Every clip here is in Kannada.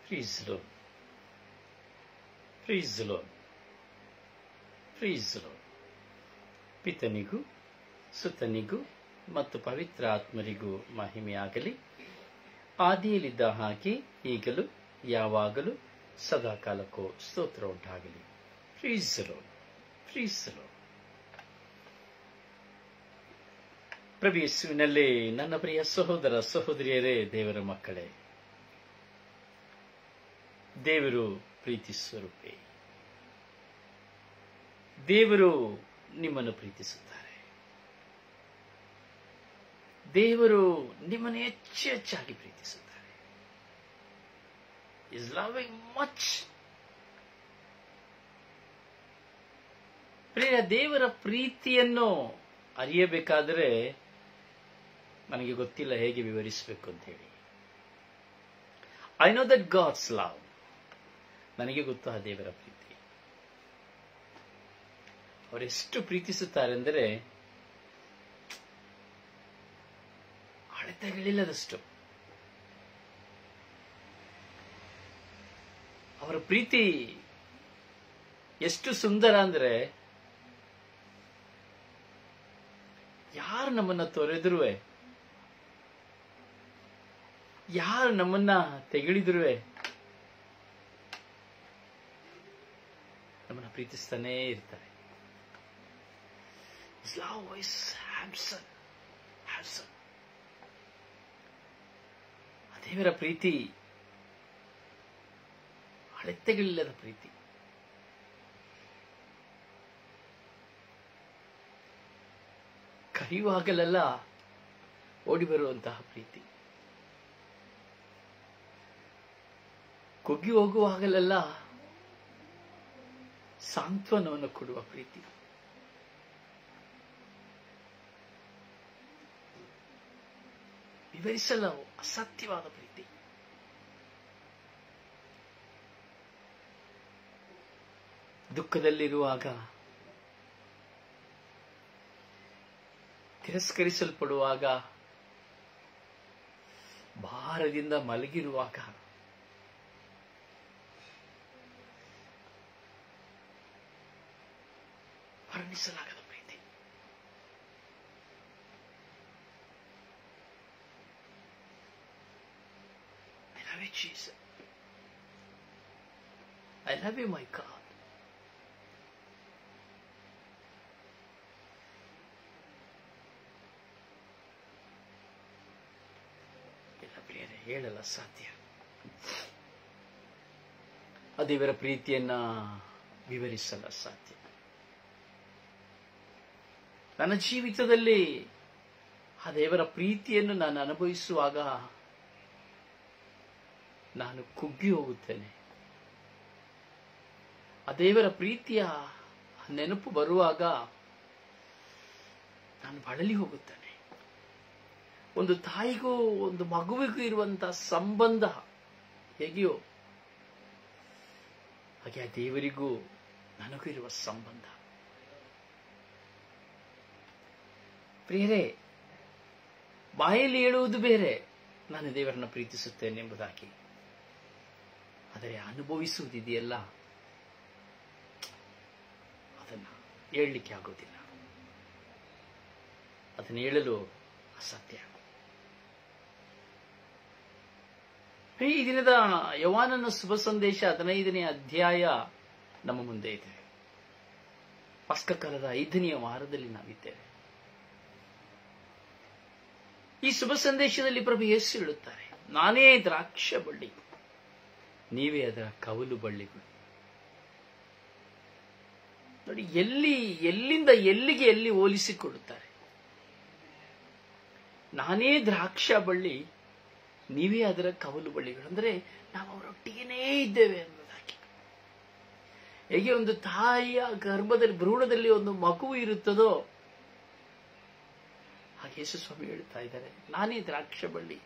Praise the Lord. Praise the Lord. Praise the Lord. ಪಿತನಿಗೂ ಸುತನಿಗೂ ಮತ್ತು ಪವಿತ್ರ ಆತ್ಮರಿಗೂ ಮಹಿಮೆಯಾಗಲಿ. ಆದಿಯಲ್ಲಿದ್ದ ಹಾಗೆ ಈಗಲೂ ಯಾವಾಗಲೂ ಸದಾಕಾಲಕ್ಕೂ ಸ್ತೋತ್ರ ಉಂಟಾಗಲಿ. Praise the Lord. Praise the Lord. ಪ್ರಭು ಯೇಸುವಿನಲ್ಲಿ ನನ್ನ ಪ್ರಿಯ ಸಹೋದರ ಸಹೋದರಿಯರೇ, ದೇವರ ಮಕ್ಕಳೇ, ದೇವರು ಪ್ರೀತಿ ಸ್ವರೂಪಿ. ದೇವರು ನಿಮ್ಮನ್ನು ಪ್ರೀತಿಸುತ್ತಾರೆ. ದೇವರು ನಿಮ್ಮನ್ನು ಹೆಚ್ಚಾಗಿ ಪ್ರೀತಿಸುತ್ತಾರೆ. Is loving much. ಪ್ರಿಯ, ದೇವರ ಪ್ರೀತಿಯನ್ನು ಅರಿಯಬೇಕಾದರೆ ನನಗೆ ಗೊತ್ತಿಲ್ಲ ಹೇಗೆ ವಿವರಿಸಬೇಕು ಅಂತ ಹೇಳಿ. I know that God's love. ನನಗೆ ಗೊತ್ತು ಆ ದೇವರ ಪ್ರೀತಿ. ಅವರೆಷ್ಟು ಪ್ರೀತಿಸುತ್ತಾರೆ ಅಂದರೆ ಅಳತೆಗಳಿಲ್ಲದಷ್ಟು. ಅವರ ಪ್ರೀತಿ ಎಷ್ಟು ಸುಂದರ ಅಂದ್ರೆ, ಯಾರು ನಮ್ಮನ್ನ ತೊರೆದ್ರು, ಯಾರು ನಮ್ಮನ್ನ ತೆಗಳಿದ್ರು ನಮ್ಮನ್ನ ಪ್ರೀತಿಸ್ತಾನೇ ಇರ್ತಾರೆ. Love is Hamson. ದೇವರ ಪ್ರೀತಿ ಅಳತೆಗಳಿಲ್ಲದ ಪ್ರೀತಿ. ಕರೆಯುವಾಗಲೆಲ್ಲ ಓಡಿ ಬರುವಂತಹ ಪ್ರೀತಿ. ಕುಗ್ಗಿ ಹೋಗುವಾಗಲೆಲ್ಲ ಸಾಂತ್ವನವನ್ನು ಕೊಡುವ ಪ್ರೀತಿ. ವಿವರಿಸಲು ಅಸಾಧ್ಯವಾದ ಪ್ರೀತಿ. ದುಃಖದಲ್ಲಿರುವಾಗ, ತಿರಸ್ಕರಿಸಲ್ಪಡುವಾಗ, ಭಾರದಿಂದ ಮಲಗಿರುವಾಗ ವರ್ಣಿಸಲಾಗದ ಪ್ರೀತಿ. I love you, Jesus. I love you, my God. ಹೇಳಲ್ಲ ಸಾಧ್ಯ. ಆ ದೇವರ ಪ್ರೀತಿಯನ್ನ ವಿವರಿಸಲ್ಲ ಸಾಧ್ಯ. ನನ್ನ ಜೀವಿತದಲ್ಲಿ ಆ ದೇವರ ಪ್ರೀತಿಯನ್ನು ನಾನು ಅನುಭವಿಸುವಾಗ ನಾನು ಕುಗ್ಗಿ ಹೋಗುತ್ತೇನೆ. ಆ ದೇವರ ಪ್ರೀತಿಯ ನೆನಪು ಬರುವಾಗ ನಾನು ಬಳಲಿ ಹೋಗುತ್ತೇನೆ. ಒಂದು ತಾಯಿಗೂ ಒಂದು ಮಗುವಿಗೂ ಇರುವಂತಹ ಸಂಬಂಧ ಹೇಗೆಯೋ ಹಾಗೆ ಆ ದೇವರಿಗೂ ನನಗೂ ಇರುವ ಸಂಬಂಧ. ಪ್ರಿಯರೇ, ಬಾಯಲ್ಲಿ ಹೇಳುವುದು ಬೇರೆ, ನಾನು ದೇವರನ್ನ ಪ್ರೀತಿಸುತ್ತೇನೆ ಎಂಬುದಾಗಿ. ಆದರೆ ಅನುಭವಿಸುವುದಿದೆಯಲ್ಲ, ಅದನ್ನ ಹೇಳಲಿಕ್ಕೆ ಆಗೋದಿಲ್ಲ. ಅದನ್ನು ಹೇಳಲು ಅಸಾಧ್ಯ. ಈ ದಿನದ ಯೋಹಾನನ ಶುಭ ಸಂದೇಶ 15ನೇ ಅಧ್ಯಾಯ ನಮ್ಮ ಮುಂದೆ ಇದೆ. ಪಸ್ಕಕಾಲದ 5ನೇ ವಾರದಲ್ಲಿ ನಾವಿದ್ದೇವೆ. ಈ ಶುಭ ಸಂದೇಶದಲ್ಲಿ ಪ್ರಭು ಯೇಸು ಹೇಳುತ್ತಾರೆ, ನಾನೇ ದ್ರಾಕ್ಷ ಬಳ್ಳಿ, ನೀವೇ ಅದರ ಕವಲು ಬಳ್ಳಿಗಳು. ನೋಡಿ, ಎಲ್ಲಿಂದ ಎಲ್ಲಿಗೆ ಎಲ್ಲಿ ಹೋಲಿಸಿಕೊಡುತ್ತಾರೆ. ನಾನೇ ದ್ರಾಕ್ಷ ಬಳ್ಳಿ, ನೀವೇ ಅದರ ಕವಲು ಬಳ್ಳಿಗಳು. ಅಂದ್ರೆ ನಾವು ಅವರೊಟ್ಟಿಗೇನೇ ಇದ್ದೇವೆ ಅನ್ನೋದಾಗಿ. ಹೇಗೆ ಒಂದು ತಾಯಿಯ ಗರ್ಭದಲ್ಲಿ ಭ್ರೂಣದಲ್ಲಿ ಒಂದು ಮಗು ಇರುತ್ತದೋ ಹಾಗೆ ಯೇಸು ಸ್ವಾಮಿ ಹೇಳ್ತಾ ಇದ್ದಾರೆ, ನಾನೇ ದ್ರಾಕ್ಷ ಬಳ್ಳಿ,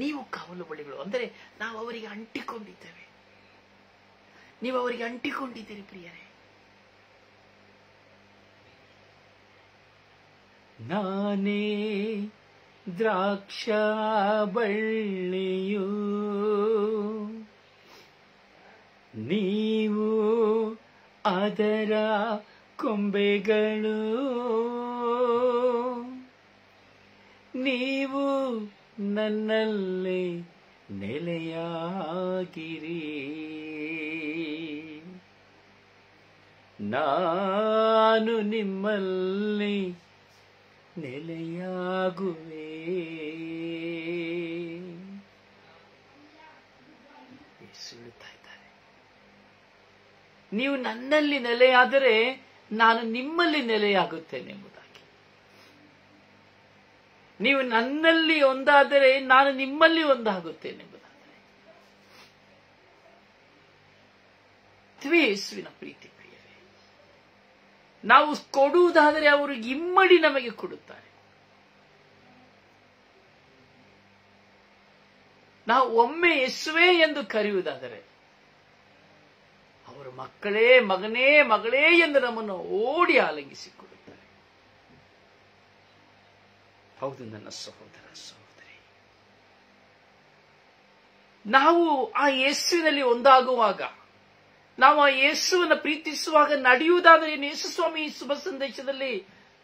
ನೀವು ಕವಲು ಬಳ್ಳಿಗಳು. ಅಂದರೆ ನಾವು ಅವರಿಗೆ ಅಂಟಿಕೊಂಡಿದ್ದೇವೆ, ನೀವು ಅವರಿಗೆ ಅಂಟಿಕೊಂಡಿದ್ದೀರಿ ಪ್ರಿಯರೇ. ನಾನೇ ದ್ರಾಕ್ಷ ಬಳ್ಳಿಯು, ಅದರ ಕೊಂಬೆಗಳು ನೀವು ನನ್ನಲ್ಲಿ ನೆಲೆಯಾಗಿರಿ, ನಾನು ನಿಮ್ಮಲ್ಲಿ ನೆಲೆಯಾಗುವೆ. ಸುಳ್ಳುತ್ತಾ ಇದ್ದಾರೆ. ನೀವು ನನ್ನಲ್ಲಿ ನೆಲೆಯಾದರೆ ನಾನು ನಿಮ್ಮಲ್ಲಿ ನೆಲೆಯಾಗುತ್ತೇನೆ ಎಂಬುದಾಗಿ. ನೀವು ನನ್ನಲ್ಲಿ ಒಂದಾದರೆ ನಾನು ನಿಮ್ಮಲ್ಲಿ ಒಂದಾಗುತ್ತೇನೆ ಎಂಬುದಾದರೆ. ಯೇಸುವಿನ ಪ್ರೀತಿ ಪ್ರಿಯರೇ, ನಾವು ಕೊಡುವುದಾದರೆ ಅವರು ಇಮ್ಮಡಿ ನಮಗೆ ಕೊಡುತ್ತಾರೆ. ನಾವು ಒಮ್ಮೆ ಯೇಸುವೆ ಎಂದು ಕರೆಯುವುದಾದರೆ ಅವರು ಮಕ್ಕಳೇ, ಮಗನೇ, ಮಗಳೇ ಎಂದು ನಮ್ಮನ್ನು ಓಡಿ ಆಲಂಗಿಸಿಕೊಡುತ್ತಾರೆ. ಹೌದು ನನ್ನ ಸಹೋದರ ಸಹೋದರಿ, ನಾವು ಆ ಯೇಸುವಿನಲ್ಲಿ ಒಂದಾಗುವಾಗ, ನಾವು ಆ ಯೇಸುವನ್ನು ಪ್ರೀತಿಸುವಾಗ ನಡೆಯುವುದಾದರೆ ಏನು? ಯೇಸು ಸ್ವಾಮಿ ಈ ಶುಭ ಸಂದೇಶದಲ್ಲಿ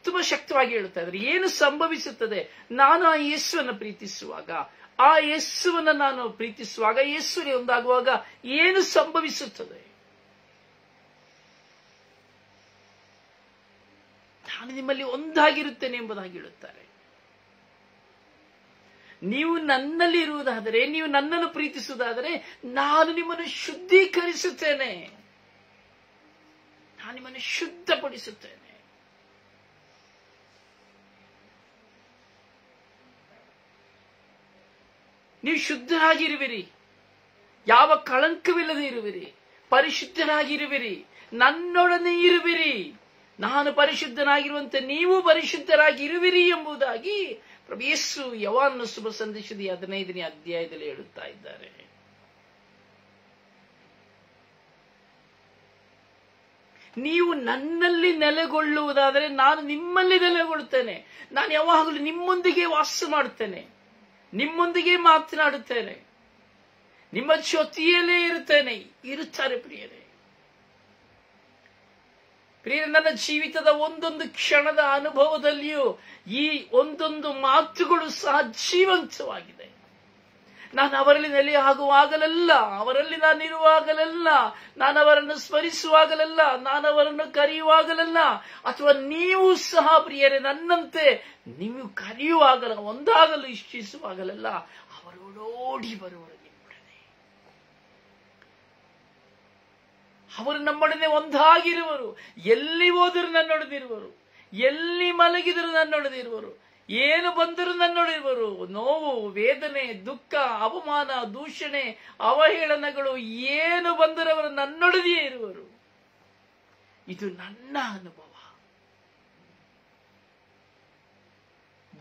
ತುಂಬಾ ಶಕ್ತವಾಗಿ ಹೇಳುತ್ತಾ ಇದ್ದಾರೆ. ಏನು ಸಂಭವಿಸುತ್ತದೆ? ನಾನು ಆ ಯೇಸುವನ್ನು ಪ್ರೀತಿಸುವಾಗ, ಆ ಯೇಸುವನ್ನು ನಾನು ಪ್ರೀತಿಸುವಾಗ, ಯೇಸುವಿಗೆ ಒಂದಾಗುವಾಗ ಏನು ಸಂಭವಿಸುತ್ತದೆ? ನಾನು ನಿಮ್ಮಲ್ಲಿ ಒಂದಾಗಿರುತ್ತೇನೆ ಎಂಬುದಾಗಿ ಹೇಳುತ್ತಾರೆ. ನೀವು ನನ್ನಲ್ಲಿ ಇರುವುದಾದರೆ, ನೀವು ನನ್ನನ್ನು ಪ್ರೀತಿಸುವುದಾದರೆ ನಾನು ನಿಮ್ಮನ್ನು ಶುದ್ಧೀಕರಿಸುತ್ತೇನೆ, ನಾನು ನಿಮ್ಮನ್ನು ಶುದ್ಧಪಡಿಸುತ್ತೇನೆ. ನೀವು ಶುದ್ಧರಾಗಿರುವಿರಿ, ಯಾವ ಕಳಂಕವಿಲ್ಲದೆ ಇರುವಿರಿ, ಪರಿಶುದ್ಧರಾಗಿರುವಿರಿ, ನನ್ನೊಡನೆ ಇರುವಿರಿ, ನಾನು ಪರಿಶುದ್ಧನಾಗಿರುವಂತೆ ನೀವು ಪರಿಶುದ್ಧರಾಗಿರುವಿರಿ ಎಂಬುದಾಗಿ ಪ್ರಭು ಯೇಸು ಯೋಹಾನನ ಶುಭ ಸಂದೇಶದ 15ನೇ ಅಧ್ಯಾಯದಲ್ಲಿ ಹೇಳುತ್ತಾ ಇದ್ದಾರೆ. ನೀವು ನನ್ನಲ್ಲಿ ನೆಲೆಗೊಳ್ಳುವುದಾದರೆ ನಾನು ನಿಮ್ಮಲ್ಲಿ ನೆಲೆಗೊಳ್ಳುತ್ತೇನೆ. ನಾನು ಯಾವಾಗಲೂ ನಿಮ್ಮೊಂದಿಗೆ ವಾಸ ಮಾಡುತ್ತೇನೆ, ನಿಮ್ಮೊಂದಿಗೆ ಮಾತನಾಡುತ್ತೇನೆ, ನಿಮ್ಮ ಜೊತೆಯಲ್ಲೇ ಇರುತ್ತೇನೆ. ಇರುತ್ತಾರೆ ಪ್ರಿಯರೇ. ನನ್ನ ಜೀವಿತದ ಒಂದೊಂದು ಕ್ಷಣದ ಅನುಭವದಲ್ಲಿಯೂ ಈ ಒಂದೊಂದು ಮಾತುಗಳು ಸಹ ಜೀವಂತವಾಗಿದೆ. ನಾನು ಅವರಲ್ಲಿ ನೆಲೆಯಾಗುವಾಗಲೆಲ್ಲ, ಅವರಲ್ಲಿ ನಾನಿರುವಾಗಲೆಲ್ಲ, ನಾನು ಅವರನ್ನು ಸ್ಮರಿಸುವಾಗಲೆಲ್ಲ, ನಾನು ಅವರನ್ನು ಕರೆಯುವಾಗಲೆಲ್ಲ, ಅಥವಾ ನೀವು ಸಹ ಪ್ರಿಯರೇ ನನ್ನಂತೆ ನೀವು ಕರೆಯುವಾಗಲ, ಒಂದಾಗಲು ಇಚ್ಛಿಸುವಾಗಲೆಲ್ಲ ಅವರೋಡೋಡಿ ಬರುವರು ನಿಮ್ಮೊಡನೆ. ಅವರು ನಮ್ಮೊಡನೆ ಒಂದಾಗಿರುವರು. ಎಲ್ಲಿ ಹೋದರೂ ನನ್ನೊಡನಿರುವರು, ಎಲ್ಲಿ ಮಲಗಿದರೂ ನನ್ನೊಡನಿರುವರು, ಏನು ಬಂದರೂ ನನ್ನೊಡನಿರುವರು. ನೋವು, ವೇದನೆ, ದುಃಖ, ಅವಮಾನ, ದೂಷಣೆ, ಅವಹೇಳನಗಳು ಏನು ಬಂದರೂ ಅವರು ನನ್ನೊಡನೆಯೇ ಇರುವರು. ಇದು ನನ್ನ ಅನುಭವ.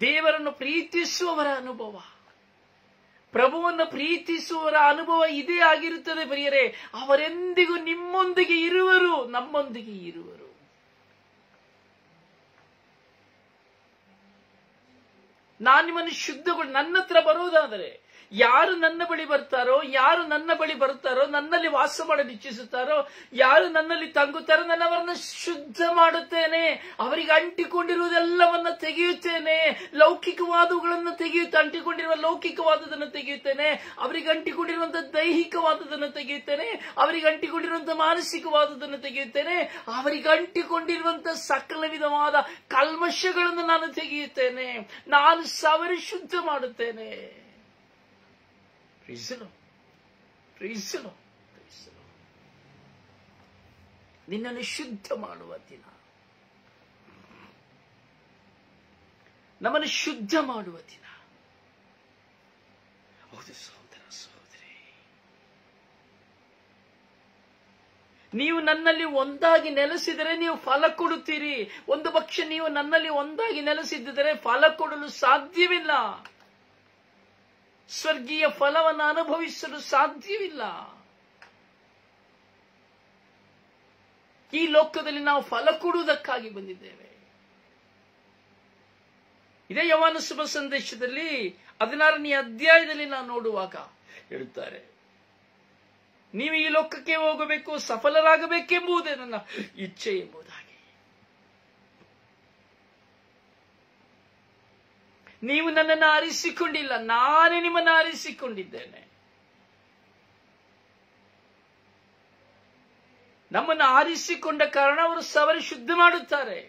ದೇವರನ್ನು ಪ್ರೀತಿಸುವವರ ಅನುಭವ, ಪ್ರಭುವನ್ನು ಪ್ರೀತಿಸುವವರ ಅನುಭವ ಇದೇ ಆಗಿರುತ್ತದೆ ಪ್ರಿಯರೇ. ಅವರೆಂದಿಗೂ ನಿಮ್ಮೊಂದಿಗೆ ಇರುವರು, ನಮ್ಮೊಂದಿಗೆ ಇರುವರು. ನಾನು ನಿಮ್ಮನ್ನು ಶುದ್ಧಗಳು, ನನ್ನ ಹತ್ರ ಬರುವುದಾದರೆ, ಯಾರು ನನ್ನ ಬಳಿ ಬರ್ತಾರೋ, ಯಾರು ನನ್ನ ಬಳಿ ಬರ್ತಾರೋ, ನನ್ನಲ್ಲಿ ವಾಸ ಮಾಡಲು ಇಚ್ಛಿಸುತ್ತಾರೋ, ಯಾರು ನನ್ನಲ್ಲಿ ತಂಗುತ್ತಾರೋ, ನಾನು ಅವರನ್ನು ಶುದ್ಧ ಮಾಡುತ್ತೇನೆ. ಅವರಿಗೆ ಅಂಟಿಕೊಂಡಿರುವುದೆಲ್ಲವನ್ನ ತೆಗೆಯುತ್ತೇನೆ. ಲೌಕಿಕವಾದವುಗಳನ್ನು ಅಂಟಿಕೊಂಡಿರುವ ಲೌಕಿಕವಾದದನ್ನು ತೆಗೆಯುತ್ತೇನೆ. ಅವರಿಗೆ ಅಂಟಿಕೊಂಡಿರುವಂತಹ ದೈಹಿಕವಾದದನ್ನು ತೆಗೆಯುತ್ತೇನೆ. ಅವರಿಗೆ ಅಂಟಿಕೊಂಡಿರುವಂತಹ ಮಾನಸಿಕವಾದದನ್ನು ತೆಗೆಯುತ್ತೇನೆ. ಅವರಿಗೆ ಅಂಟಿಕೊಂಡಿರುವಂತಹ ಸಕಲ ವಿಧವಾದ ಕಲ್ಮಶಗಳನ್ನು ನಾನು ತೆಗೆಯುತ್ತೇನೆ. ನಾನು ಸವರಿ ಶುದ್ಧ ಮಾಡುತ್ತೇನೆ. ನಿನ್ನನ್ನು ಶುದ್ಧ ಮಾಡುವ ದಿನ, ನಮ್ಮನ್ನು ಶುದ್ಧ ಮಾಡುವ ದಿನ. ಹೌದು ಸಹೋದರ ಸಹೋದರಿ, ನೀವು ನನ್ನಲ್ಲಿ ಒಂದಾಗಿ ನೆಲೆಸಿದರೆ ನೀವು ಫಲ ಕೊಡುತ್ತೀರಿ. ಒಂದು ಪಕ್ಷ ನೀವು ನನ್ನಲ್ಲಿ ಒಂದಾಗಿ ನೆಲೆಸಿದ್ದರೆ ಫಲ ಕೊಡಲು ಸಾಧ್ಯವಿಲ್ಲ. ಸ್ವರ್ಗೀಯ ಫಲವನ್ನು ಅನುಭವಿಸಲು ಸಾಧ್ಯವಿಲ್ಲ. ಈ ಲೋಕದಲ್ಲಿ ನಾವು ಫಲ ಕೊಡುವುದಕ್ಕಾಗಿ ಬಂದಿದ್ದೇವೆ. ಇದೇ ಯೋಹಾನ ಶುಭ ಸಂದೇಶದಲ್ಲಿ 16ನೇ ಅಧ್ಯಾಯದಲ್ಲಿ ನಾವು ನೋಡುವಾಗ ಹೇಳುತ್ತಾರೆ, ನೀವು ಈ ಲೋಕಕ್ಕೆ ಹೋಗಬೇಕು, ಸಫಲರಾಗಬೇಕೆಂಬುದೇ ನನ್ನ ಇಚ್ಛೆ ಎಂಬುದಾಗಿ. ನೀವು ನನ್ನನ್ನು ಆರಿಸಿಕೊಂಡಿಲ್ಲ, ನಾನೇ ನಿಮ್ಮನ್ನು ಆರಿಸಿಕೊಂಡಿದ್ದೇನೆ. ನಮ್ಮನ್ನು ಆರಿಸಿಕೊಂಡ ಕಾರಣ ಅವರು ಸವರಿ ಶುದ್ಧ ಮಾಡುತ್ತಾರೆ.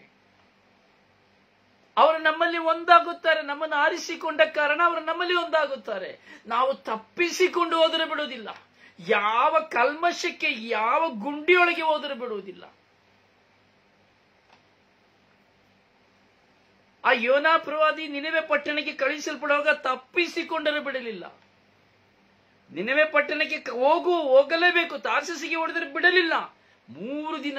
ಅವರು ನಮ್ಮಲ್ಲಿ ಒಂದಾಗುತ್ತಾರೆ. ನಮ್ಮನ್ನು ಆರಿಸಿಕೊಂಡ ಕಾರಣ ಅವರು ನಮ್ಮಲ್ಲಿ ಒಂದಾಗುತ್ತಾರೆ. ನಾವು ತಪ್ಪಿಸಿಕೊಂಡು ಹೋದರೆ ಬಿಡುವುದಿಲ್ಲ. ಯಾವ ಕಲ್ಮಶಕ್ಕೆ, ಯಾವ ಗುಂಡಿಯೊಳಗೆ ಹೋದರೆ ಬಿಡುವುದಿಲ್ಲ. ಆ ಯೋನಾ ಪ್ರವಾದಿ ನಿನೆವೆ ಪಟ್ಟಣಕ್ಕೆ ಕಳುಹಿಸಲ್ಪಡುವಾಗ ತಪ್ಪಿಸಿಕೊಂಡರೂ ಬಿಡಲಿಲ್ಲ. ನಿನೆವೆ ಪಟ್ಟಣಕ್ಕೆ ಹೋಗಲೇಬೇಕು, ತಾರ್ಷೀಷಿಗೆ ಹೊಡೆದರೆ ಬಿಡಲಿಲ್ಲ. 3 ದಿನ